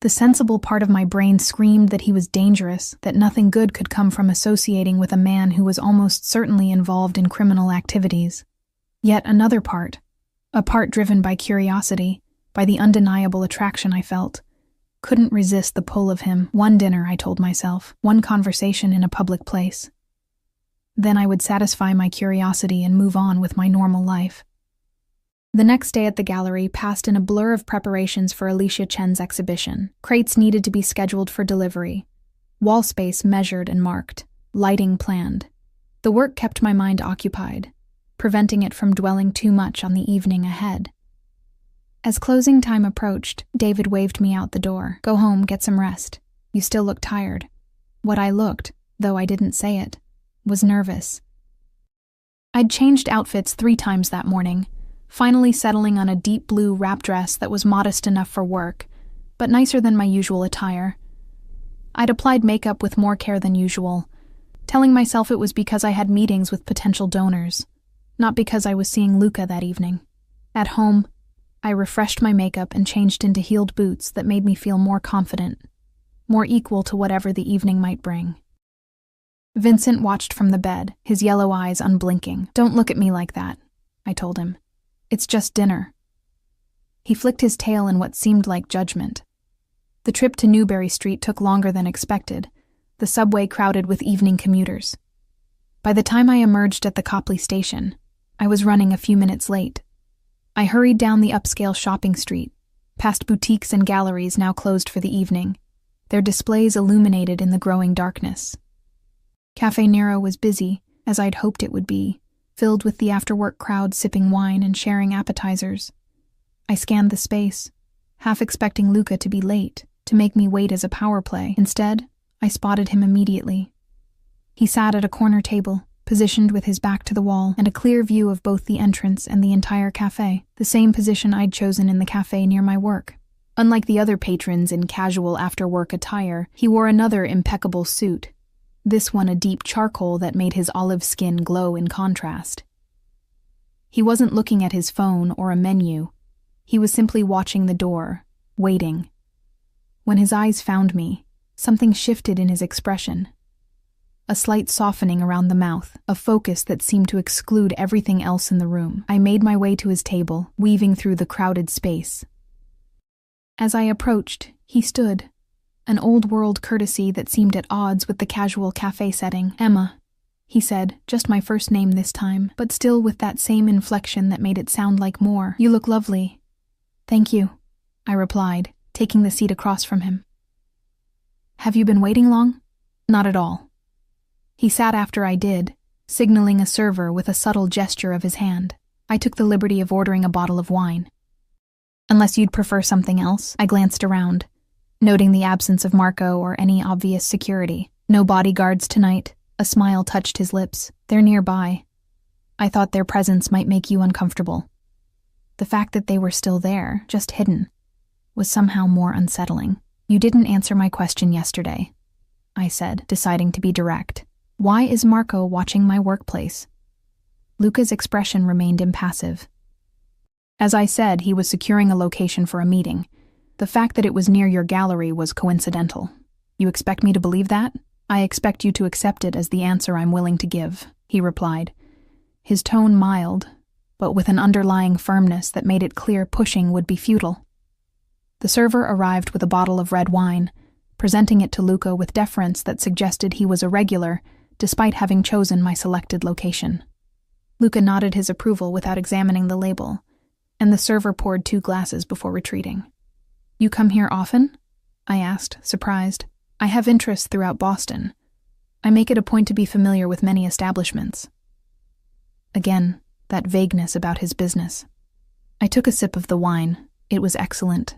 The sensible part of my brain screamed that he was dangerous, that nothing good could come from associating with a man who was almost certainly involved in criminal activities. Yet another part, a part driven by curiosity, by the undeniable attraction I felt, couldn't resist the pull of him. One dinner, I told myself, one conversation in a public place. Then I would satisfy my curiosity and move on with my normal life. The next day at the gallery passed in a blur of preparations for Alicia Chen's exhibition. Crates needed to be scheduled for delivery, wall space measured and marked, lighting planned. The work kept my mind occupied, preventing it from dwelling too much on the evening ahead. As closing time approached, David waved me out the door. "Go home, get some rest. You still look tired." What I looked, though I didn't say it, was nervous. I'd changed outfits 3 times that morning, finally settling on a deep blue wrap dress that was modest enough for work, but nicer than my usual attire. I'd applied makeup with more care than usual, telling myself it was because I had meetings with potential donors, not because I was seeing Luca that evening. At home, I refreshed my makeup and changed into heeled boots that made me feel more confident, more equal to whatever the evening might bring. Vincent watched from the bed, his yellow eyes unblinking. "Don't look at me like that," I told him. "It's just dinner." He flicked his tail in what seemed like judgment. The trip to Newberry Street took longer than expected, the subway crowded with evening commuters. By the time I emerged at the Copley station, I was running a few minutes late. I hurried down the upscale shopping street, past boutiques and galleries now closed for the evening, their displays illuminated in the growing darkness. Café Nero was busy, as I'd hoped it would be, filled with the after-work crowd sipping wine and sharing appetizers. I scanned the space, half expecting Luca to be late, to make me wait as a power play. Instead, I spotted him immediately. He sat at a corner table, positioned with his back to the wall and a clear view of both the entrance and the entire café, the same position I'd chosen in the café near my work. Unlike the other patrons in casual after-work attire, he wore another impeccable suit, this one a deep charcoal that made his olive skin glow in contrast. He wasn't looking at his phone or a menu. He was simply watching the door, waiting. When his eyes found me, something shifted in his expression. A slight softening around the mouth, a focus that seemed to exclude everything else in the room. I made my way to his table, weaving through the crowded space. As I approached, he stood, an old-world courtesy that seemed at odds with the casual café setting. "Emma," he said, just my first name this time, but still with that same inflection that made it sound like more. "You look lovely." "Thank you," I replied, taking the seat across from him. "Have you been waiting long?" "Not at all." He sat after I did, signaling a server with a subtle gesture of his hand. I took the liberty of ordering a bottle of wine. "Unless you'd prefer something else," I glanced around, noting the absence of Marco or any obvious security. "No bodyguards tonight." A smile touched his lips. "They're nearby. I thought their presence might make you uncomfortable." The fact that they were still there, just hidden, was somehow more unsettling. "You didn't answer my question yesterday," I said, deciding to be direct. "Why is Marco watching my workplace?" Luca's expression remained impassive. "As I said, he was securing a location for a meeting. The fact that it was near your gallery was coincidental. You expect me to believe that?" "I expect you to accept it as the answer I'm willing to give," he replied, his tone mild, but with an underlying firmness that made it clear pushing would be futile. The server arrived with a bottle of red wine, presenting it to Luca with deference that suggested he was a regular, despite having chosen my selected location. Luca nodded his approval without examining the label, and the server poured 2 glasses before retreating. "You come here often?" I asked, surprised. "I have interests throughout Boston. I make it a point to be familiar with many establishments." Again, that vagueness about his business. I took a sip of the wine. It was excellent,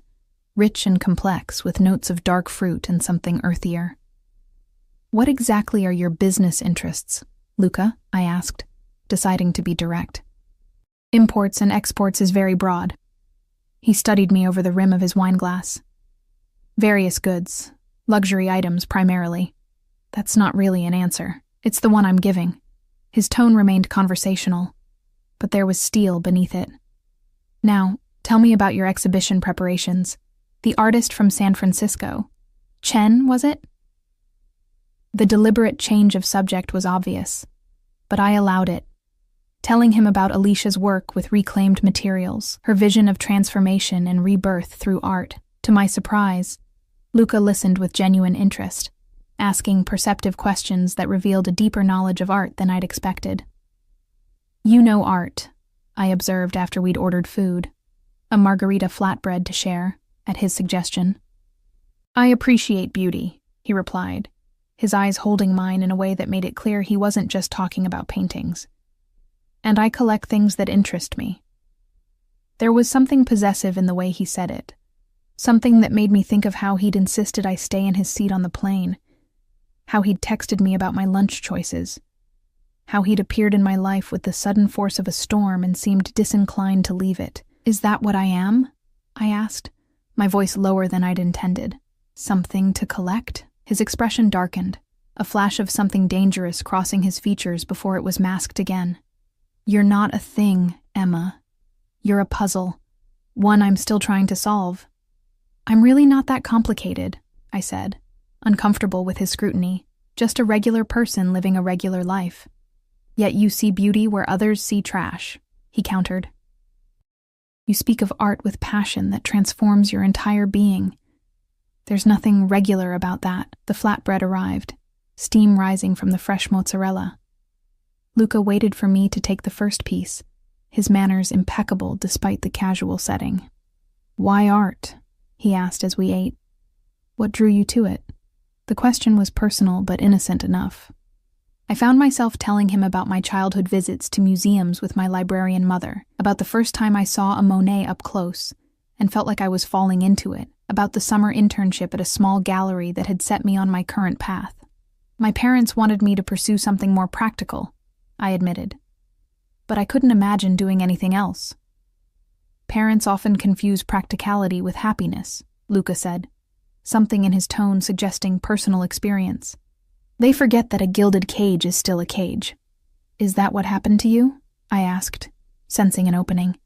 rich and complex, with notes of dark fruit and something earthier. "What exactly are your business interests, Luca?" I asked, deciding to be direct. "Imports and exports is very broad." He studied me over the rim of his wineglass. "Various goods, luxury items primarily." "That's not really an answer. It's the one I'm giving." His tone remained conversational, but there was steel beneath it. "Now, tell me about your exhibition preparations. The artist from San Francisco. Chen, was it? The deliberate change of subject was obvious, but I allowed it, telling him about Alicia's work with reclaimed materials, her vision of transformation and rebirth through art. To my surprise, Luca listened with genuine interest, asking perceptive questions that revealed a deeper knowledge of art than I'd expected. "You know art," I observed after we'd ordered food, a margarita flatbread to share, at his suggestion. "I appreciate beauty," he replied, his eyes holding mine in a way that made it clear he wasn't just talking about paintings. "And I collect things that interest me." There was something possessive in the way he said it, something that made me think of how he'd insisted I stay in his seat on the plane, how he'd texted me about my lunch choices, how he'd appeared in my life with the sudden force of a storm and seemed disinclined to leave it. "Is that what I am?" I asked, my voice lower than I'd intended. "Something to collect?" His expression darkened, a flash of something dangerous crossing his features before it was masked again. "You're not a thing, Emma. You're a puzzle, one I'm still trying to solve." "I'm really not that complicated," I said, uncomfortable with his scrutiny, "just a regular person living a regular life." "Yet you see beauty where others see trash," he countered. "You speak of art with passion that transforms your entire being. There's nothing regular about that." The flatbread arrived, steam rising from the fresh mozzarella. Luca waited for me to take the first piece, his manners impeccable despite the casual setting. "Why art?" he asked as we ate. "What drew you to it?" The question was personal but innocent enough. I found myself telling him about my childhood visits to museums with my librarian mother, about the first time I saw a Monet up close and felt like I was falling into it, about the summer internship at a small gallery that had set me on my current path. "My parents wanted me to pursue something more practical," I admitted, "but I couldn't imagine doing anything else." "Parents often confuse practicality with happiness," Luca said, something in his tone suggesting personal experience. "They forget that a gilded cage is still a cage." "Is that what happened to you?" I asked, sensing an opening.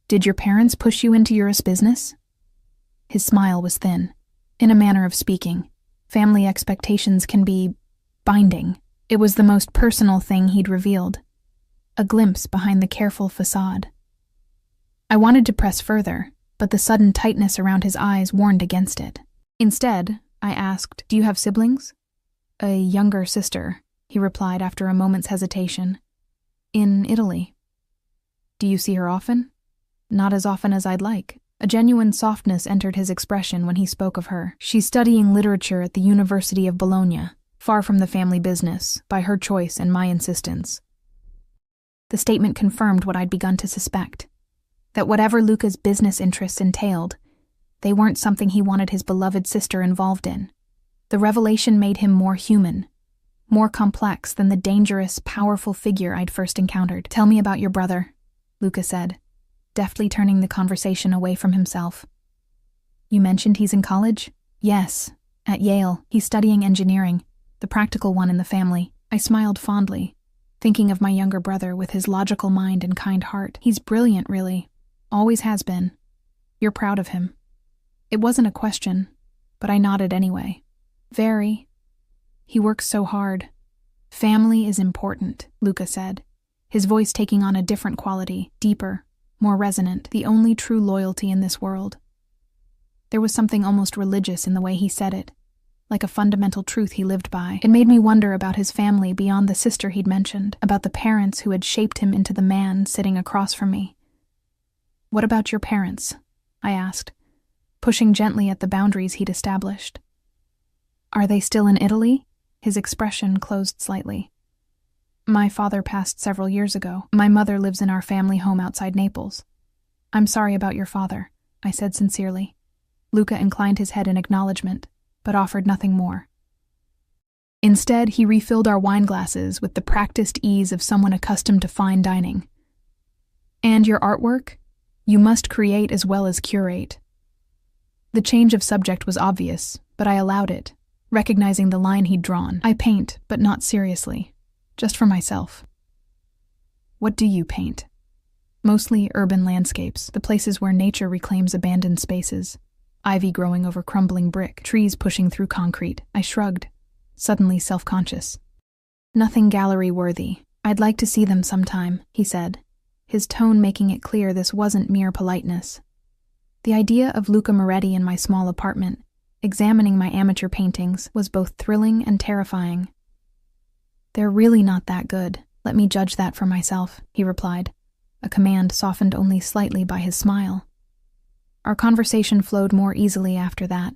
"Did your parents push you into Eurus business?" His smile was thin. In a manner of speaking, family expectations can be binding. It was the most personal thing he'd revealed, a glimpse behind the careful facade. I wanted to press further, but the sudden tightness around his eyes warned against it. Instead, I asked, "Do you have siblings?" "A younger sister," he replied after a moment's hesitation. "In Italy." "Do you see her often?" "Not as often as I'd like." A genuine softness entered his expression when he spoke of her. "She's studying literature at the University of Bologna, far from the family business, by her choice and my insistence." The statement confirmed what I'd begun to suspect, that whatever Luca's business interests entailed, they weren't something he wanted his beloved sister involved in. The revelation made him more human, more complex than the dangerous, powerful figure I'd first encountered. "Tell me about your brother," Luca said, deftly turning the conversation away from himself. "You mentioned he's in college?" "Yes, at Yale. He's studying engineering, the practical one in the family." I smiled fondly, thinking of my younger brother with his logical mind and kind heart. "He's brilliant, really. Always has been. You're proud of him." It wasn't a question, but I nodded anyway. "Very. He works so hard." "Family is important," Luca said, his voice taking on a different quality, deeper, more resonant, the only true loyalty in this world. There was something almost religious in the way he said it, like a fundamental truth he lived by. It made me wonder about his family beyond the sister he'd mentioned, about the parents who had shaped him into the man sitting across from me. "What about your parents?" I asked, pushing gently at the boundaries he'd established. "Are they still in Italy?" His expression closed slightly. "My father passed several years ago. My mother lives in our family home outside Naples." "I'm sorry about your father," I said sincerely. Luca inclined his head in acknowledgement, but offered nothing more. Instead, he refilled our wine glasses with the practiced ease of someone accustomed to fine dining. "And your artwork? You must create as well as curate." The change of subject was obvious, but I allowed it, recognizing the line he'd drawn. "I paint, but not seriously. Just for myself." "What do you paint?" "Mostly urban landscapes, the places where nature reclaims abandoned spaces. ivy growing over crumbling brick, trees pushing through concrete. I shrugged, suddenly self-conscious. Nothing gallery-worthy. I'd like to see them sometime, he said, his tone making it clear this wasn't mere politeness. The idea of Luca Moretti in my small apartment, examining my amateur paintings, was both thrilling and terrifying. They're really not that good. Let me judge that for myself, he replied, a command softened only slightly by his smile. Our conversation flowed more easily after that,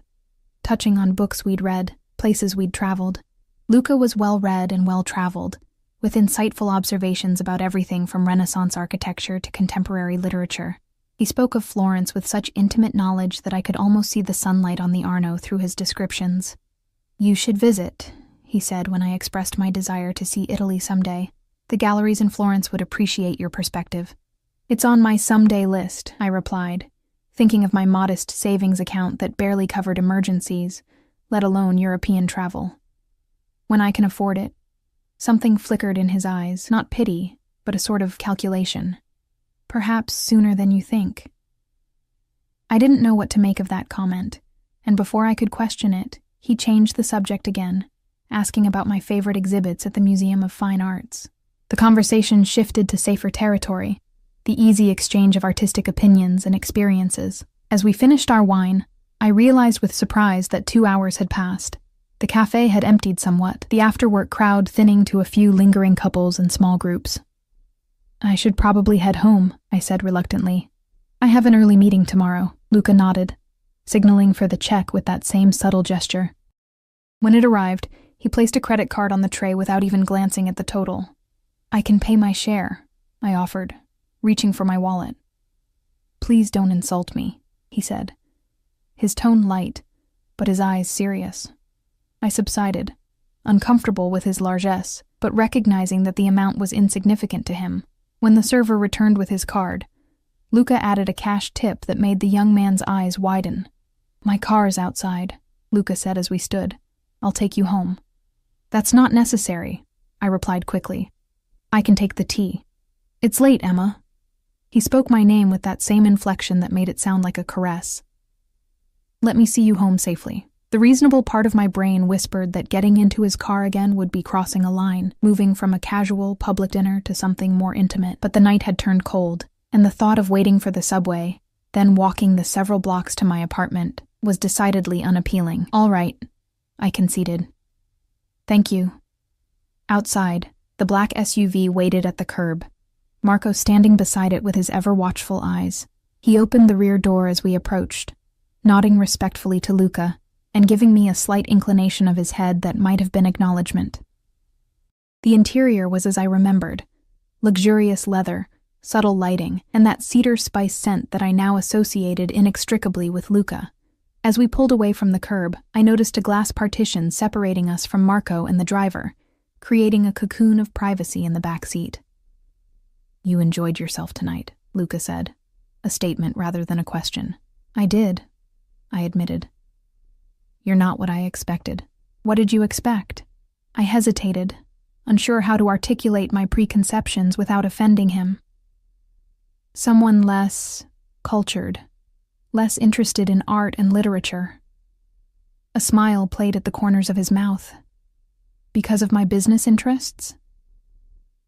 touching on books we'd read, places we'd traveled. Luca was well-read and well-traveled, with insightful observations about everything from Renaissance architecture to contemporary literature. He spoke of Florence with such intimate knowledge that I could almost see the sunlight on the Arno through his descriptions. "You should visit," he said when I expressed my desire to see Italy someday. "The galleries in Florence would appreciate your perspective." "It's on my someday list," I replied, thinking of my modest savings account that barely covered emergencies, let alone European travel. "When I can afford it." Something flickered in his eyes, not pity, but a sort of calculation. "Perhaps sooner than you think." I didn't know what to make of that comment, and before I could question it, he changed the subject again, asking about my favorite exhibits at the Museum of Fine Arts. The conversation shifted to safer territory, the easy exchange of artistic opinions and experiences. As we finished our wine, I realized with surprise that 2 hours had passed. The cafe had emptied somewhat, the after-work crowd thinning to a few lingering couples and small groups. "I should probably head home," I said reluctantly. "I have an early meeting tomorrow," Luca nodded, signaling for the check with that same subtle gesture. When it arrived, he placed a credit card on the tray without even glancing at the total. "I can pay my share," I offered, reaching for my wallet. "Please don't insult me," he said, his tone light, but his eyes serious. I subsided, uncomfortable with his largesse, but recognizing that the amount was insignificant to him. When the server returned with his card, Luca added a cash tip that made the young man's eyes widen. "My car's outside," Luca said as we stood. "I'll take you home." "That's not necessary," I replied quickly. "I can take the tea." "It's late, Emma." He spoke my name with that same inflection that made it sound like a caress. "Let me see you home safely." The reasonable part of my brain whispered that getting into his car again would be crossing a line, moving from a casual public dinner to something more intimate. But the night had turned cold, and the thought of waiting for the subway, then walking the several blocks to my apartment, was decidedly unappealing. "All right," I conceded. "Thank you." Outside, the black SUV waited at the curb, Marco standing beside it with his ever-watchful eyes. He opened the rear door as we approached, nodding respectfully to Luca, and giving me a slight inclination of his head that might have been acknowledgement. The interior was as I remembered, luxurious leather, subtle lighting, and that cedar spice scent that I now associated inextricably with Luca. As we pulled away from the curb, I noticed a glass partition separating us from Marco and the driver, creating a cocoon of privacy in the back seat. "You enjoyed yourself tonight," Luca said, a statement rather than a question. "I did," I admitted. "You're not what I expected." "What did you expect?" I hesitated, unsure how to articulate my preconceptions without offending him. "Someone less cultured, less interested in art and literature." A smile played at the corners of his mouth. "Because of my business interests?"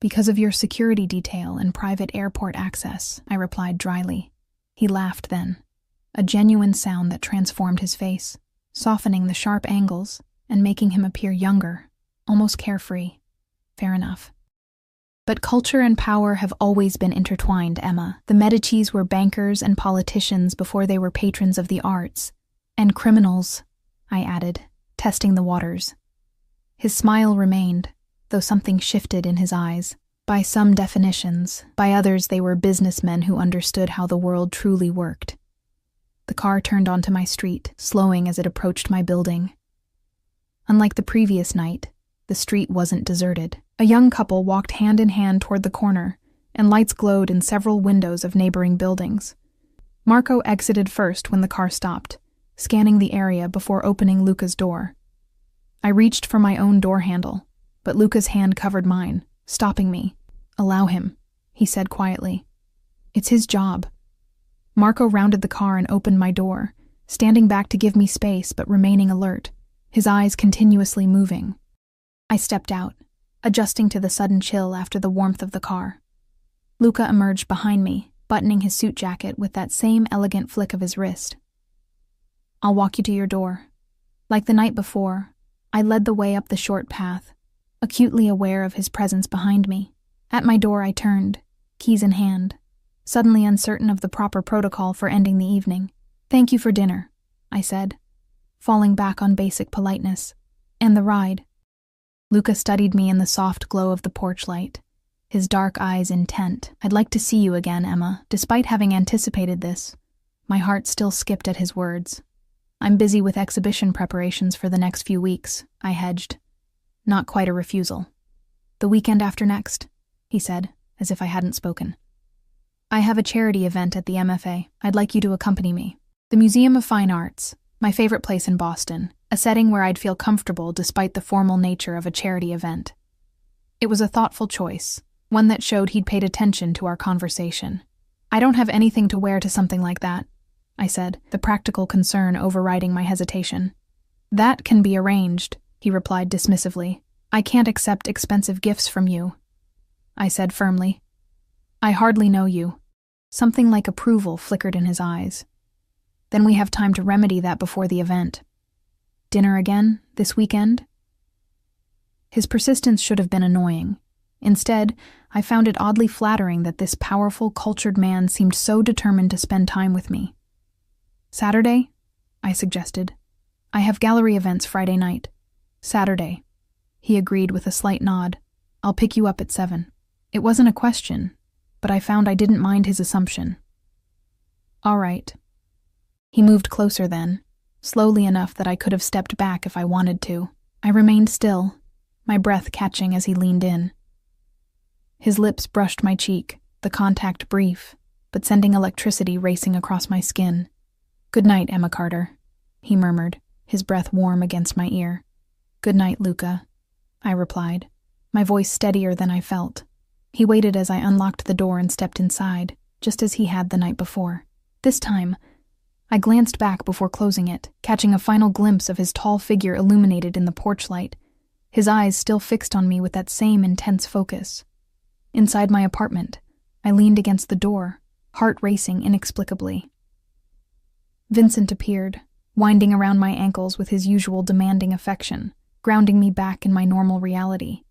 "Because of your security detail and private airport access," I replied dryly. He laughed then, a genuine sound that transformed his face, softening the sharp angles and making him appear younger, almost carefree. "Fair enough. But culture and power have always been intertwined, Emma. The Medicis were bankers and politicians before they were patrons of the arts. And criminals," I added, testing the waters. His smile remained, though something shifted in his eyes. By some definitions, by others they were businessmen who understood how the world truly worked. The car turned onto my street, slowing as it approached my building. Unlike the previous night, the street wasn't deserted. A young couple walked hand in hand toward the corner, and lights glowed in several windows of neighboring buildings. Marco exited first when the car stopped, scanning the area before opening Luca's door. I reached for my own door handle, but Luca's hand covered mine, stopping me. "Allow him," he said quietly. "It's his job." Marco rounded the car and opened my door, standing back to give me space but remaining alert, his eyes continuously moving. I stepped out, adjusting to the sudden chill after the warmth of the car. Luca emerged behind me, buttoning his suit jacket with that same elegant flick of his wrist. "I'll walk you to your door." Like the night before, I led the way up the short path, acutely aware of his presence behind me. At my door I turned, keys in hand, suddenly uncertain of the proper protocol for ending the evening. "Thank you for dinner," I said, falling back on basic politeness. "And the ride." Luca studied me in the soft glow of the porch light, his dark eyes intent. "I'd like to see you again, Emma." Despite having anticipated this, my heart still skipped at his words. "I'm busy with exhibition preparations for the next few weeks," I hedged. Not quite a refusal. "The weekend after next," he said, as if I hadn't spoken. "I have a charity event at the MFA. I'd like you to accompany me. The Museum of Fine Arts, my favorite place in Boston, a setting where I'd feel comfortable despite the formal nature of a charity event." It was a thoughtful choice, one that showed he'd paid attention to our conversation. "I don't have anything to wear to something like that," I said, the practical concern overriding my hesitation. "That can be arranged," he replied dismissively. "I can't accept expensive gifts from you," I said firmly. "I hardly know you." Something like approval flickered in his eyes. "Then we have time to remedy that before the event. Dinner again, this weekend?" His persistence should have been annoying. Instead, I found it oddly flattering that this powerful, cultured man seemed so determined to spend time with me. "Saturday?" I suggested. "I have gallery events Friday night." "Saturday," he agreed with a slight nod. "I'll pick you up at 7. It wasn't a question, but I found I didn't mind his assumption. "All right." He moved closer then, slowly enough that I could have stepped back if I wanted to. I remained still, my breath catching as he leaned in. His lips brushed my cheek, the contact brief, but sending electricity racing across my skin. "Good night, Emma Carter," he murmured, his breath warm against my ear. "Good night, Luca," I replied, my voice steadier than I felt. He waited as I unlocked the door and stepped inside, just as he had the night before. This time, I glanced back before closing it, catching a final glimpse of his tall figure illuminated in the porch light, his eyes still fixed on me with that same intense focus. Inside my apartment, I leaned against the door, heart racing inexplicably. Vincent appeared, winding around my ankles with his usual demanding affection, grounding me back in my normal reality.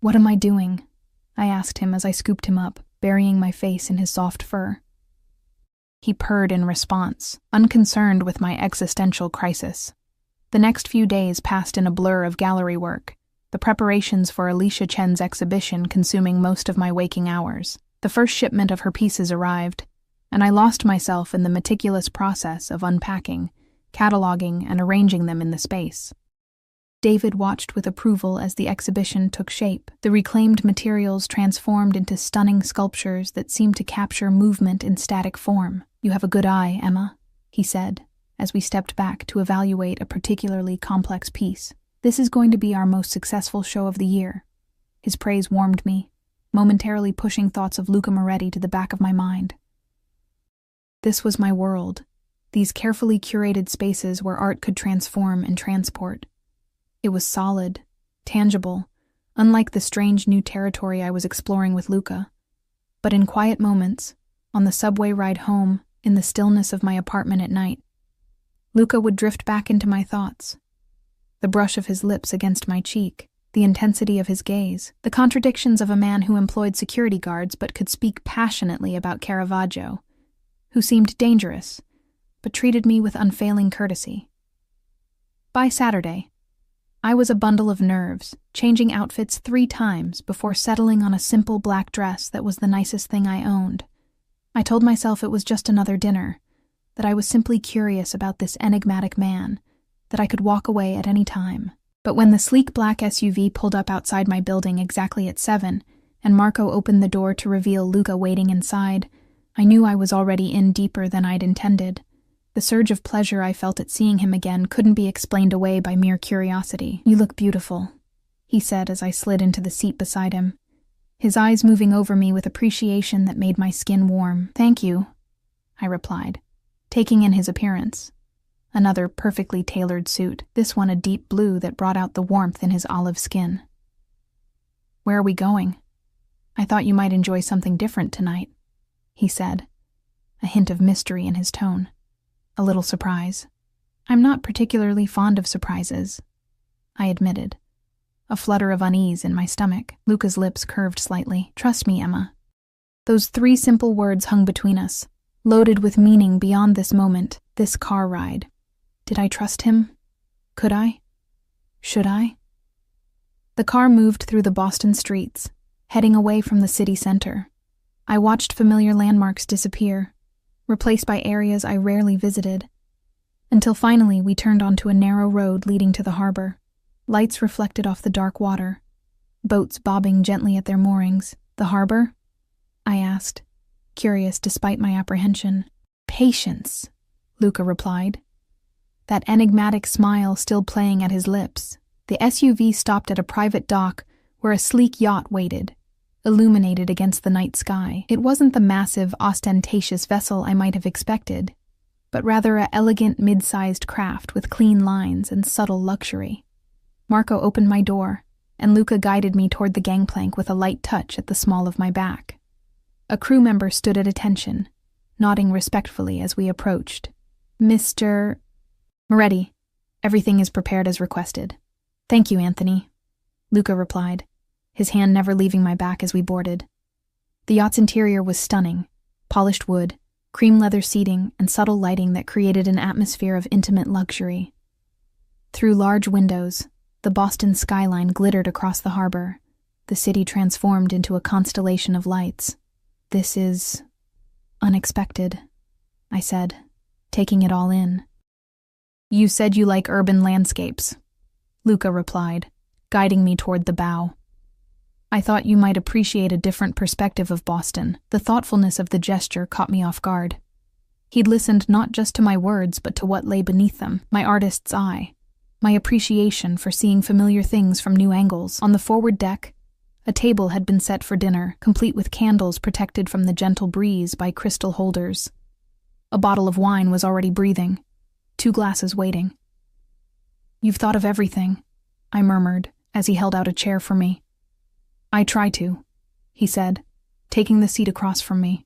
"What am I doing?" I asked him as I scooped him up, burying my face in his soft fur. He purred in response, unconcerned with my existential crisis. The next few days passed in a blur of gallery work, the preparations for Alicia Chen's exhibition consuming most of my waking hours. The first shipment of her pieces arrived, and I lost myself in the meticulous process of unpacking, cataloging, and arranging them in the space. David watched with approval as the exhibition took shape, the reclaimed materials transformed into stunning sculptures that seemed to capture movement in static form. "You have a good eye, Emma," he said, as we stepped back to evaluate a particularly complex piece. "This is going to be our most successful show of the year." His praise warmed me, momentarily pushing thoughts of Luca Moretti to the back of my mind. This was my world, these carefully curated spaces where art could transform and transport. It was solid, tangible, unlike the strange new territory I was exploring with Luca. But in quiet moments, on the subway ride home, in the stillness of my apartment at night, Luca would drift back into my thoughts. The brush of his lips against my cheek, the intensity of his gaze, the contradictions of a man who employed security guards but could speak passionately about Caravaggio, who seemed dangerous, but treated me with unfailing courtesy. By Saturday, I was a bundle of nerves, changing outfits 3 times before settling on a simple black dress that was the nicest thing I owned. I told myself it was just another dinner, that I was simply curious about this enigmatic man, that I could walk away at any time. But when the sleek black SUV pulled up outside my building exactly at 7, and Marco opened the door to reveal Luca waiting inside, I knew I was already in deeper than I'd intended. The surge of pleasure I felt at seeing him again couldn't be explained away by mere curiosity. "You look beautiful," he said as I slid into the seat beside him, his eyes moving over me with appreciation that made my skin warm. "Thank you," I replied, taking in his appearance. Another perfectly tailored suit, this one a deep blue that brought out the warmth in his olive skin. "Where are we going? I thought you might enjoy something different tonight," he said, a hint of mystery in his tone. A little surprise. "I'm not particularly fond of surprises," I admitted, a flutter of unease in my stomach. Luca's lips curved slightly. "Trust me, Emma." Those 3 simple words hung between us, loaded with meaning beyond this moment, this car ride. Did I trust him? Could I? Should I? The car moved through the Boston streets, heading away from the city center. I watched familiar landmarks disappear, replaced by areas I rarely visited, until finally we turned onto a narrow road leading to the harbor. Lights reflected off the dark water, boats bobbing gently at their moorings. "The harbor?" I asked, curious despite my apprehension. "Patience," Luca replied, that enigmatic smile still playing at his lips. The SUV stopped at a private dock where a sleek yacht waited, illuminated against the night sky. It wasn't the massive, ostentatious vessel I might have expected, but rather an elegant, mid-sized craft with clean lines and subtle luxury. Marco opened my door, and Luca guided me toward the gangplank with a light touch at the small of my back. A crew member stood at attention, nodding respectfully as we approached. "Mr. Moretti, everything is prepared as requested." "Thank you, Anthony," Luca replied, his hand never leaving my back as we boarded. The yacht's interior was stunning: polished wood, cream leather seating, and subtle lighting that created an atmosphere of intimate luxury. Through large windows, the Boston skyline glittered across the harbor, the city transformed into a constellation of lights. "This is unexpected," I said, taking it all in. "You said you like urban landscapes," Luca replied, guiding me toward the bow. "I thought you might appreciate a different perspective of Boston." The thoughtfulness of the gesture caught me off guard. He'd listened not just to my words, but to what lay beneath them, my artist's eye, my appreciation for seeing familiar things from new angles. On the forward deck, a table had been set for dinner, complete with candles protected from the gentle breeze by crystal holders. A bottle of wine was already breathing, 2 glasses waiting. "You've thought of everything," I murmured as he held out a chair for me. "I try to," he said, taking the seat across from me.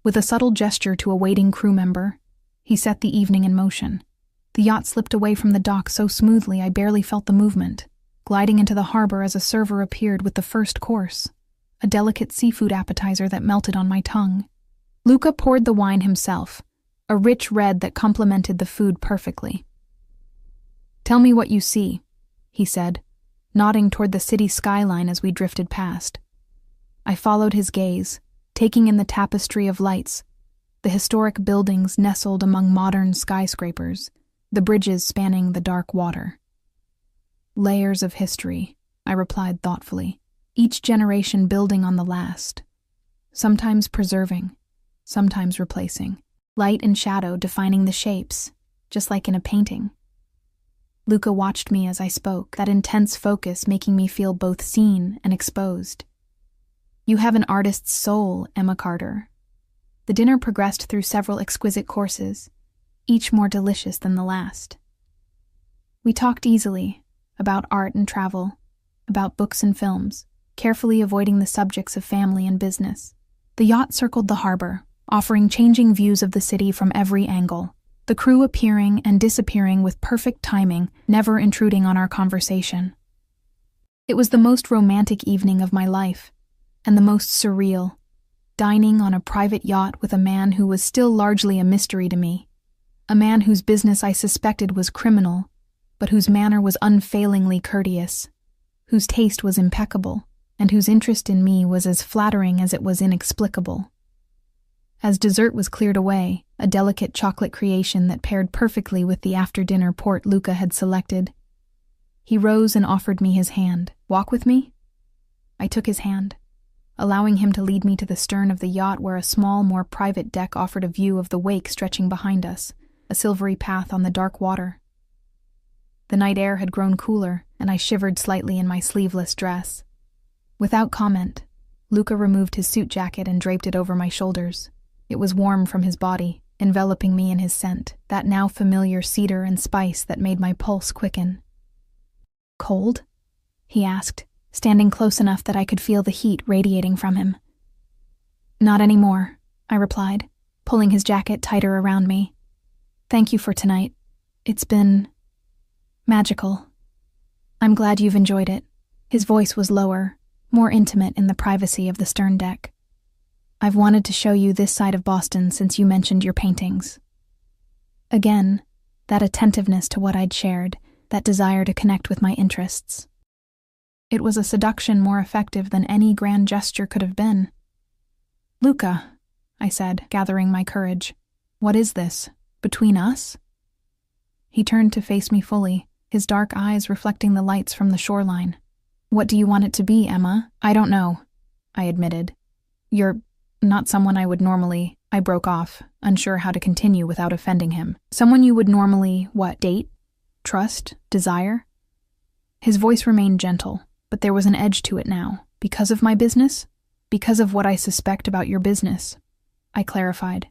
With a subtle gesture to a waiting crew member, he set the evening in motion. The yacht slipped away from the dock so smoothly I barely felt the movement, gliding into the harbor as a server appeared with the first course, a delicate seafood appetizer that melted on my tongue. Luca poured the wine himself, a rich red that complemented the food perfectly. "Tell me what you see," he said, nodding toward the city skyline as we drifted past. I followed his gaze, taking in the tapestry of lights, the historic buildings nestled among modern skyscrapers, the bridges spanning the dark water. "Layers of history," I replied thoughtfully, each generation building on the last, sometimes preserving, sometimes replacing, light and shadow defining the shapes, just like in a painting. Luca watched me as I spoke, that intense focus making me feel both seen and exposed. "You have an artist's soul, Emma Carter." The dinner progressed through several exquisite courses, each more delicious than the last. We talked easily, about art and travel, about books and films, carefully avoiding the subjects of family and business. The yacht circled the harbor, offering changing views of the city from every angle, the crew appearing and disappearing with perfect timing, never intruding on our conversation. It was the most romantic evening of my life, and the most surreal, dining on a private yacht with a man who was still largely a mystery to me, a man whose business I suspected was criminal, but whose manner was unfailingly courteous, whose taste was impeccable, and whose interest in me was as flattering as it was inexplicable. As dessert was cleared away, a delicate chocolate creation that paired perfectly with the after-dinner port Luca had selected, he rose and offered me his hand. "Walk with me?" I took his hand, allowing him to lead me to the stern of the yacht where a small, more private deck offered a view of the wake stretching behind us, a silvery path on the dark water. The night air had grown cooler, and I shivered slightly in my sleeveless dress. Without comment, Luca removed his suit jacket and draped it over my shoulders. It was warm from his body, enveloping me in his scent, that now familiar cedar and spice that made my pulse quicken. "Cold?" he asked, standing close enough that I could feel the heat radiating from him. "Not anymore," I replied, pulling his jacket tighter around me. "Thank you for tonight. It's been magical. I'm glad you've enjoyed it." His voice was lower, more intimate in the privacy of the stern deck. "I've wanted to show you this side of Boston since you mentioned your paintings." Again, that attentiveness to what I'd shared, that desire to connect with my interests. It was a seduction more effective than any grand gesture could have been. "Luca," I said, gathering my courage, "what is this? Between us?" He turned to face me fully, his dark eyes reflecting the lights from the shoreline. "What do you want it to be, Emma?" "I don't know," I admitted. "You're not someone I would normally—" I broke off, unsure how to continue without offending him. "Someone you would normally, date? Trust? Desire?" His voice remained gentle, but there was an edge to it now. "Because of my business? Because of what I suspect about your business," I clarified.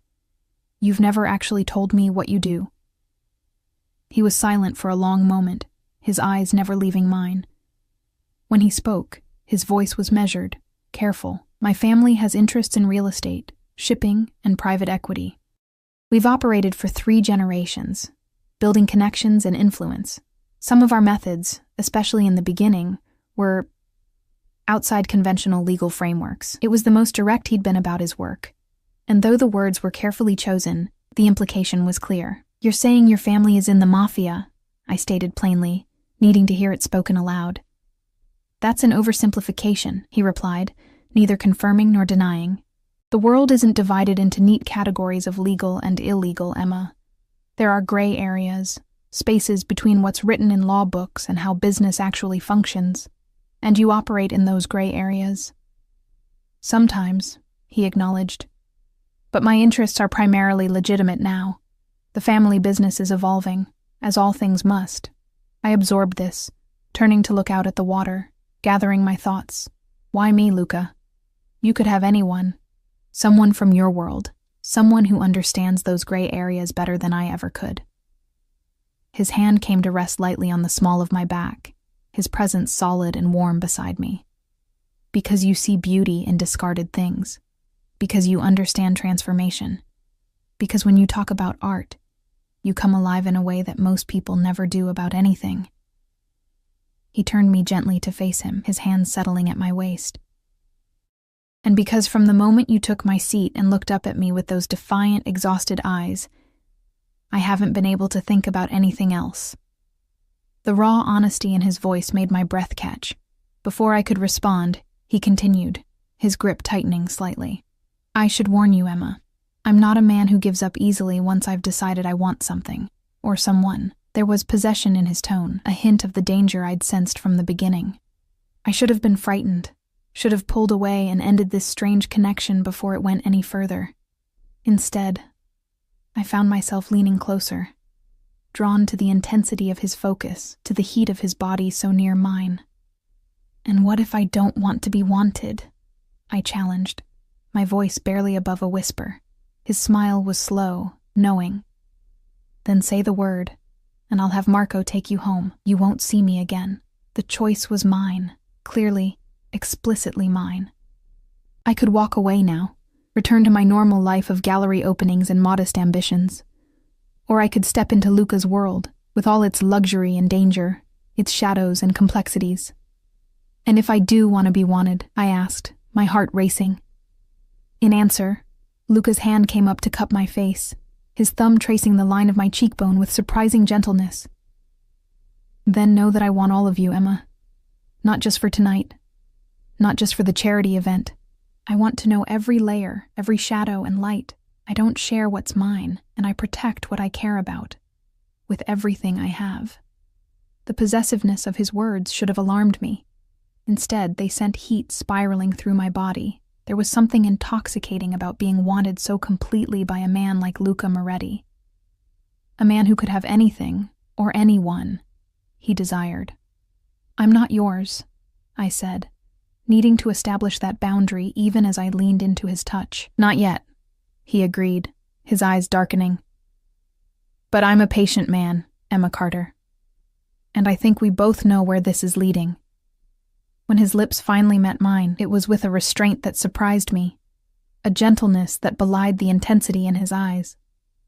"You've never actually told me what you do." He was silent for a long moment, his eyes never leaving mine. When he spoke, his voice was measured, careful. "My family has interests in real estate, shipping, and private equity. We've operated for 3 generations, building connections and influence. Some of our methods, especially in the beginning, were outside conventional legal frameworks." It was the most direct he'd been about his work, and though the words were carefully chosen, the implication was clear. "You're saying your family is in the Mafia," I stated plainly, needing to hear it spoken aloud. "That's an oversimplification," he replied, neither confirming nor denying. "The world isn't divided into neat categories of legal and illegal, Emma. There are gray areas, spaces between what's written in law books and how business actually functions, and you operate in those gray areas." "Sometimes," he acknowledged. "But my interests are primarily legitimate now. The family business is evolving, as all things must." I absorbed this, turning to look out at the water, gathering my thoughts. "Why me, Luca? You could have anyone. Someone from your world. Someone who understands those gray areas better than I ever could." His hand came to rest lightly on the small of my back, his presence solid and warm beside me. "Because you see beauty in discarded things. Because you understand transformation. Because when you talk about art, you come alive in a way that most people never do about anything." He turned me gently to face him, his hands settling at my waist. "And because from the moment you took my seat and looked up at me with those defiant, exhausted eyes, I haven't been able to think about anything else." The raw honesty in his voice made my breath catch. Before I could respond, he continued, his grip tightening slightly. "I should warn you, Emma. I'm not a man who gives up easily once I've decided I want something, or someone." There was possession in his tone, a hint of the danger I'd sensed from the beginning. I should have been frightened, should have pulled away and ended this strange connection before it went any further. Instead, I found myself leaning closer, drawn to the intensity of his focus, to the heat of his body so near mine. "And what if I don't want to be wanted?" I challenged, my voice barely above a whisper. His smile was slow, knowing. "Then say the word, and I'll have Marco take you home. You won't see me again." The choice was mine, clearly, explicitly mine. I could walk away now, return to my normal life of gallery openings and modest ambitions. Or I could step into Luca's world, with all its luxury and danger, its shadows and complexities. "And if I do want to be wanted?" I asked, my heart racing. In answer, Luca's hand came up to cup my face, his thumb tracing the line of my cheekbone with surprising gentleness. "Then know that I want all of you, Emma. Not just for tonight. Not just for the charity event. I want to know every layer, every shadow and light. I don't share what's mine, and I protect what I care about. With everything I have." The possessiveness of his words should have alarmed me. Instead, they sent heat spiraling through my body. There was something intoxicating about being wanted so completely by a man like Luca Moretti. A man who could have anything, or anyone, he desired. "I'm not yours," I said, needing to establish that boundary even as I leaned into his touch. "Not yet," he agreed, his eyes darkening. "But I'm a patient man, Emma Carter. And I think we both know where this is leading." When his lips finally met mine, it was with a restraint that surprised me, a gentleness that belied the intensity in his eyes.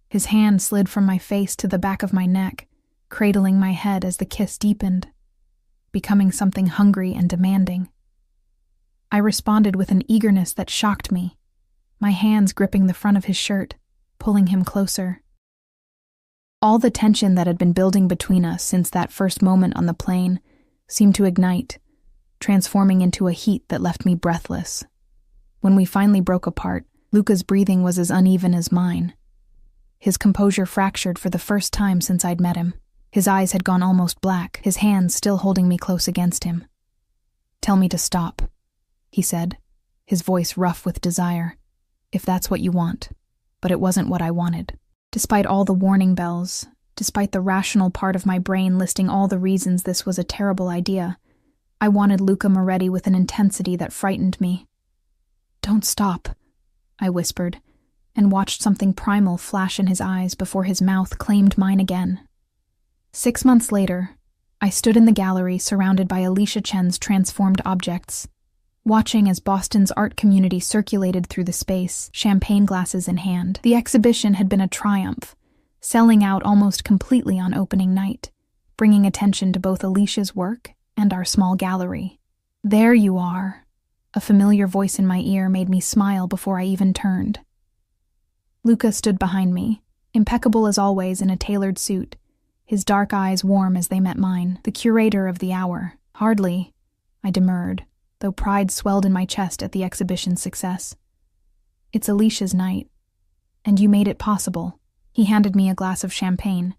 His hand slid from my face to the back of my neck, cradling my head as the kiss deepened, becoming something hungry and demanding. I responded with an eagerness that shocked me, my hands gripping the front of his shirt, pulling him closer. All the tension that had been building between us since that first moment on the plane seemed to ignite, transforming into a heat that left me breathless. When we finally broke apart, Luca's breathing was as uneven as mine. His composure fractured for the first time since I'd met him. His eyes had gone almost black, his hands still holding me close against him. "Tell me to stop," he said, his voice rough with desire. "If that's what you want." But it wasn't what I wanted. Despite all the warning bells, despite the rational part of my brain listing all the reasons this was a terrible idea, I wanted Luca Moretti with an intensity that frightened me. "Don't stop," I whispered, and watched something primal flash in his eyes before his mouth claimed mine again. 6 months later, I stood in the gallery surrounded by Alicia Chen's transformed objects, watching as Boston's art community circulated through the space, champagne glasses in hand. The exhibition had been a triumph, selling out almost completely on opening night, bringing attention to both Alicia's work and our small gallery. "There you are." A familiar voice in my ear made me smile before I even turned. Luca stood behind me, impeccable as always in a tailored suit, his dark eyes warm as they met mine. "The curator of the hour." "Hardly," I demurred, though pride swelled in my chest at the exhibition's success. "It's Alicia's night, and you made it possible." He handed me a glass of champagne,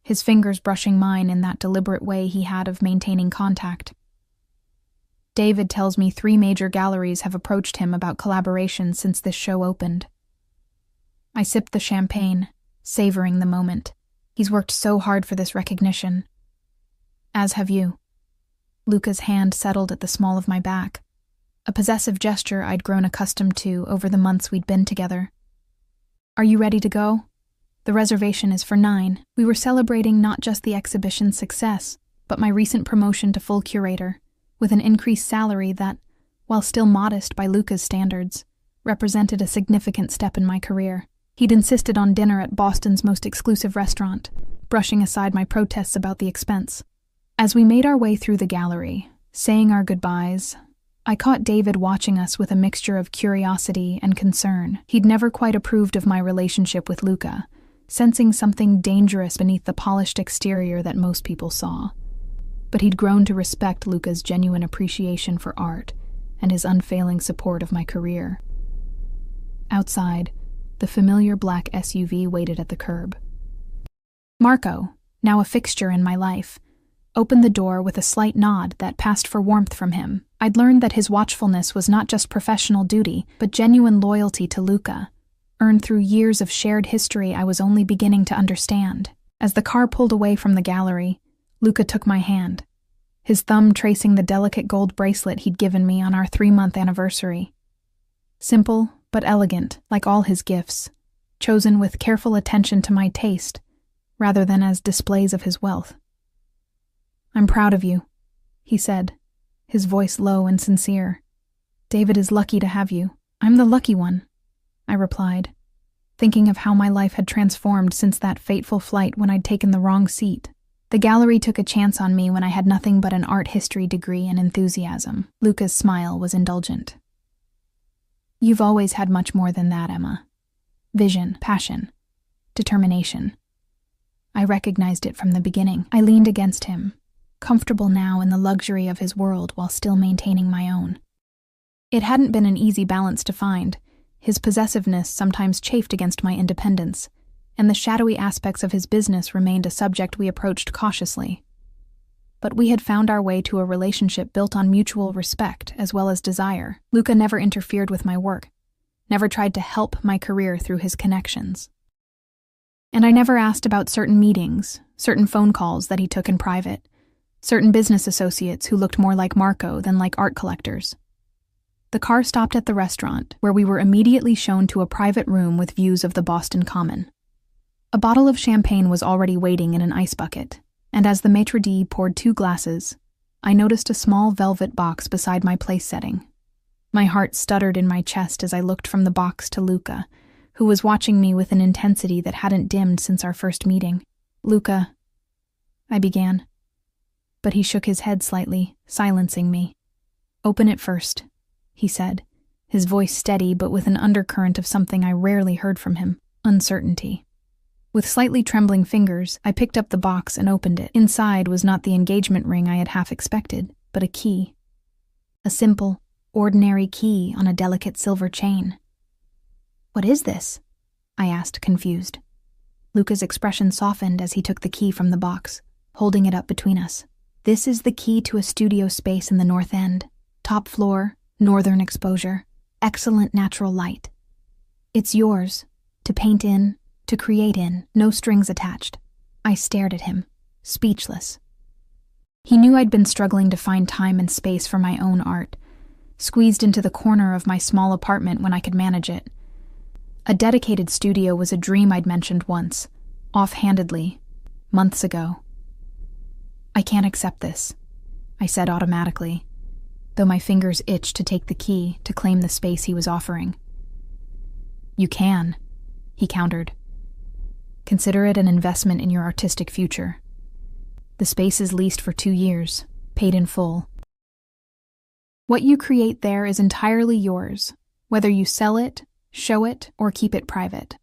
his fingers brushing mine in that deliberate way he had of maintaining contact. "David tells me 3 major galleries have approached him about collaboration since this show opened." I sipped the champagne, savoring the moment. He's worked so hard for this recognition. "As have you." Luca's hand settled at the small of my back, a possessive gesture I'd grown accustomed to over the months we'd been together. "Are you ready to go? The reservation is for 9. We were celebrating not just the exhibition's success, but my recent promotion to full curator, with an increased salary that, while still modest by Luca's standards, represented a significant step in my career. He'd insisted on dinner at Boston's most exclusive restaurant, brushing aside my protests about the expense. As we made our way through the gallery, saying our goodbyes, I caught David watching us with a mixture of curiosity and concern. He'd never quite approved of my relationship with Luca, sensing something dangerous beneath the polished exterior that most people saw. But he'd grown to respect Luca's genuine appreciation for art and his unfailing support of my career. Outside, the familiar black SUV waited at the curb. Marco, now a fixture in my life, opened the door with a slight nod that passed for warmth from him. I'd learned that his watchfulness was not just professional duty, but genuine loyalty to Luca, earned through years of shared history I was only beginning to understand. As the car pulled away from the gallery, Luca took my hand, his thumb tracing the delicate gold bracelet he'd given me on our 3-month anniversary. Simple, but elegant, like all his gifts, chosen with careful attention to my taste, rather than as displays of his wealth. "I'm proud of you," he said, his voice low and sincere. "David is lucky to have you." "I'm the lucky one," I replied, thinking of how my life had transformed since that fateful flight when I'd taken the wrong seat. The gallery took a chance on me when I had nothing but an art history degree and enthusiasm. Luca's smile was indulgent. "You've always had much more than that, Emma. Vision, passion, determination." I recognized it from the beginning. I leaned against him, comfortable now in the luxury of his world while still maintaining my own. It hadn't been an easy balance to find. His possessiveness sometimes chafed against my independence, and the shadowy aspects of his business remained a subject we approached cautiously. But we had found our way to a relationship built on mutual respect as well as desire. Luca never interfered with my work, never tried to help my career through his connections. And I never asked about certain meetings, certain phone calls that he took in private, certain business associates who looked more like Marco than like art collectors. The car stopped at the restaurant, where we were immediately shown to a private room with views of the Boston Common. A bottle of champagne was already waiting in an ice bucket, and as the maitre d' poured 2 glasses, I noticed a small velvet box beside my place setting. My heart stuttered in my chest as I looked from the box to Luca, who was watching me with an intensity that hadn't dimmed since our first meeting. "Luca," I began. But he shook his head slightly, silencing me. "Open it first," he said, his voice steady but with an undercurrent of something I rarely heard from him, uncertainty. With slightly trembling fingers, I picked up the box and opened it. Inside was not the engagement ring I had half expected, but a key. A simple, ordinary key on a delicate silver chain. "What is this?" I asked, confused. Luca's expression softened as he took the key from the box, holding it up between us. "This is the key to a studio space in the North End. Top floor, northern exposure, excellent natural light. It's yours, to paint in, to create in, no strings attached." I stared at him, speechless. He knew I'd been struggling to find time and space for my own art, squeezed into the corner of my small apartment when I could manage it. A dedicated studio was a dream I'd mentioned once, offhandedly, months ago. "I can't accept this," I said automatically, though my fingers itched to take the key to claim the space he was offering. "You can," he countered. "Consider it an investment in your artistic future. The space is leased for 2 years, paid in full. What you create there is entirely yours, whether you sell it, show it, or keep it private."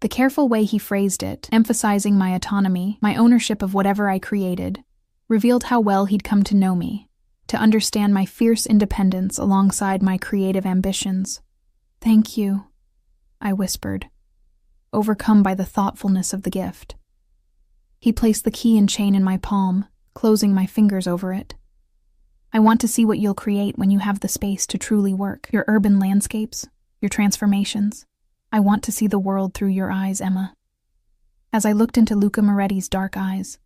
The careful way he phrased it, emphasizing my autonomy, my ownership of whatever I created, revealed how well he'd come to know me, to understand my fierce independence alongside my creative ambitions. "Thank you," I whispered, overcome by the thoughtfulness of the gift. He placed the key and chain in my palm, closing my fingers over it. "I want to see what you'll create when you have the space to truly work. Your urban landscapes, your transformations. I want to see the world through your eyes, Emma." As I looked into Luca Moretti's dark eyes,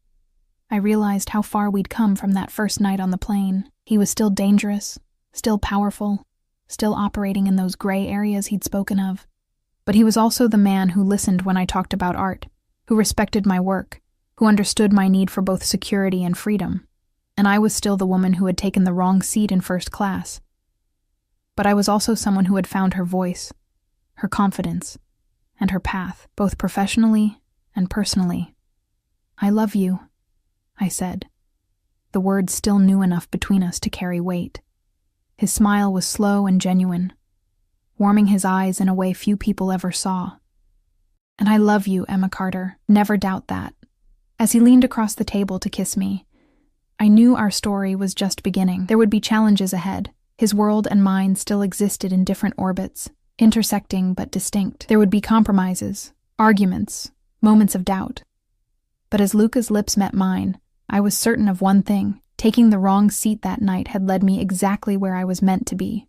I realized how far we'd come from that first night on the plane. He was still dangerous, still powerful, still operating in those gray areas he'd spoken of. But he was also the man who listened when I talked about art, who respected my work, who understood my need for both security and freedom. And I was still the woman who had taken the wrong seat in first class. But I was also someone who had found her voice, her confidence, and her path, both professionally and personally. "I love you," I said, the words still new enough between us to carry weight. His smile was slow and genuine, warming his eyes in a way few people ever saw. "And I love you, Emma Carter, never doubt that." As he leaned across the table to kiss me, I knew our story was just beginning. There would be challenges ahead. His world and mine still existed in different orbits, intersecting but distinct. There would be compromises, arguments, moments of doubt. But as Luca's lips met mine, I was certain of one thing: taking the wrong seat that night had led me exactly where I was meant to be.